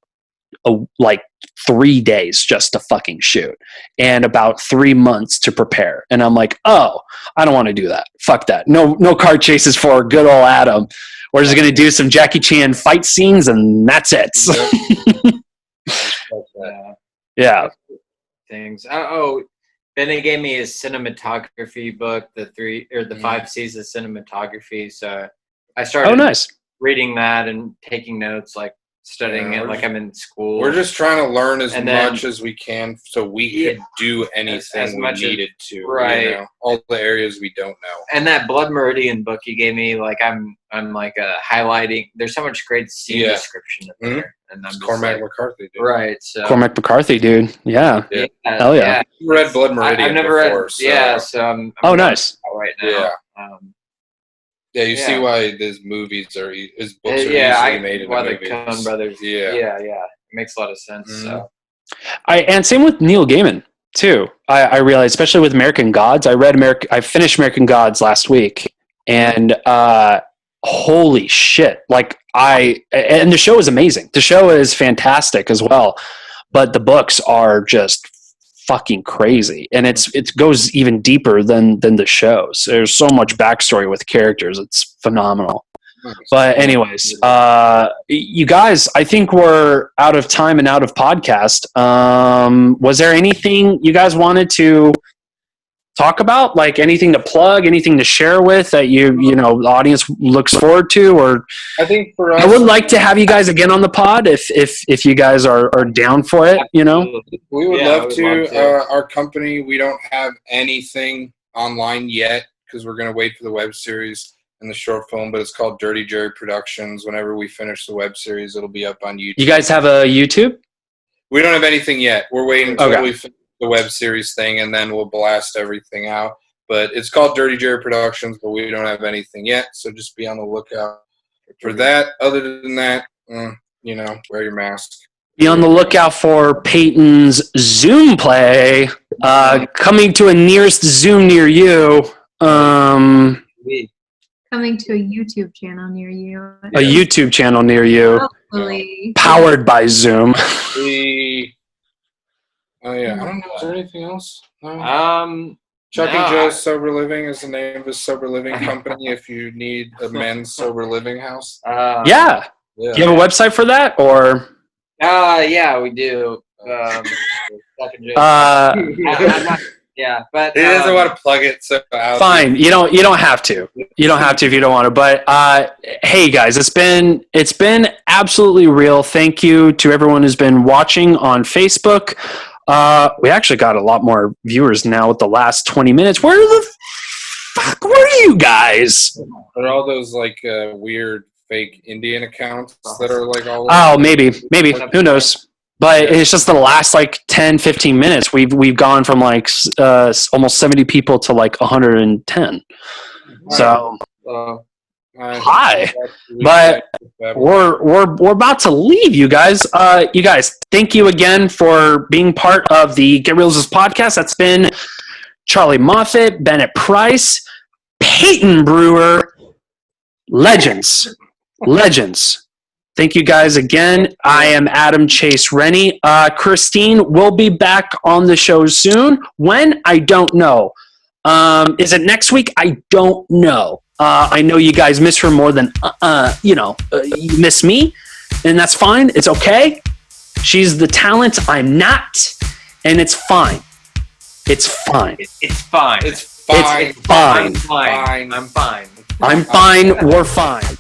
3 days just to fucking shoot, and about 3 months to prepare. And I'm like, oh, I don't want to do that. Fuck that. No car chases for good old Adam. We're just going to do some Jackie Chan fight scenes, and that's it. Yeah. Things. Benny gave me his cinematography book, the 5 C's of cinematography. So I started reading that and taking notes, studying it I'm in school. We're just trying to learn as much as we can so we can do anything as we needed to. Right. All the areas we don't know. And that Blood Meridian book you gave me, I'm highlighting. There's so much great scene description in there. And I'm Cormac McCarthy, dude. Right. So Cormac McCarthy, dude. Yeah. Hell yeah. I read Blood Meridian. I've never before, read. So. Yeah. So I'm nice. right now. Yeah. Yeah, you see Yeah. why his movies are his books are Yeah, usually made into why the movies. Coen brothers. Yeah. Yeah. It makes a lot of sense. Mhm. So. And same with Neil Gaiman too. I realized, especially with American Gods. I finished American Gods last week, and holy shit! Like and the show is amazing. The show is fantastic as well, but the books are just fucking crazy, and it goes even deeper than the shows. There's so much backstory with characters. It's phenomenal. But anyways, you guys, I think we're out of time and out of podcast. Was there anything you guys wanted to talk about? Like anything to plug, anything to share with that the audience looks forward to? Or I think for us, I would like to have you guys again on the pod if you guys are down for it. we would love to. Our company, we don't have anything online yet because we're going to wait for the web series and the short film, but it's called Dirty Jerry Productions. Whenever we finish the web series, it'll be up on YouTube. You guys have a YouTube? We don't have anything yet. We're waiting until we finish the web series thing, and then we'll blast everything out. But it's called Dirty Jerry Productions, but we don't have anything yet, so just be on the lookout for that. Other than that, wear your mask. Be on the lookout for Peyton's Zoom play coming to a nearest Zoom near you. Coming to a YouTube channel near you. A YouTube channel near you. Hopefully. Powered by Zoom. I don't know. Is there anything else? No? Chuck No, and Joe's Sober Living is the name of his sober living company. If you need a men's sober living house. Yeah. Do you have a website for that, or? Yeah, we do. Chuck and Joe. Yeah, but he doesn't want to plug it. So fine, you don't have to. You don't have to if you don't want to. But hey, guys, it's been absolutely real. Thank you to everyone who's been watching on Facebook. We actually got a lot more viewers now with the last 20 minutes. Where the fuck were you guys? Are all those like weird fake Indian accounts that are like all? Oh, maybe. Who knows? But it's just the last like 10, 15 minutes. We've gone from like almost 70 people to like 110. So hi, but we're about to leave, you guys. You guys, thank you again for being part of the Get Reelisms podcast. That's been Charlie Moffat, Bennett Price, Peyton Brewer, legends. Thank you guys again. I am Adam Chase Rennie. Christine will be back on the show soon. When? I don't know. Is it next week? I don't know. I know you guys miss her more than, you miss me, and that's fine. It's okay. She's the talent. I'm not, and it's fine. It's fine. It's fine. It's fine. It's fine. I'm fine. I'm fine. We're fine.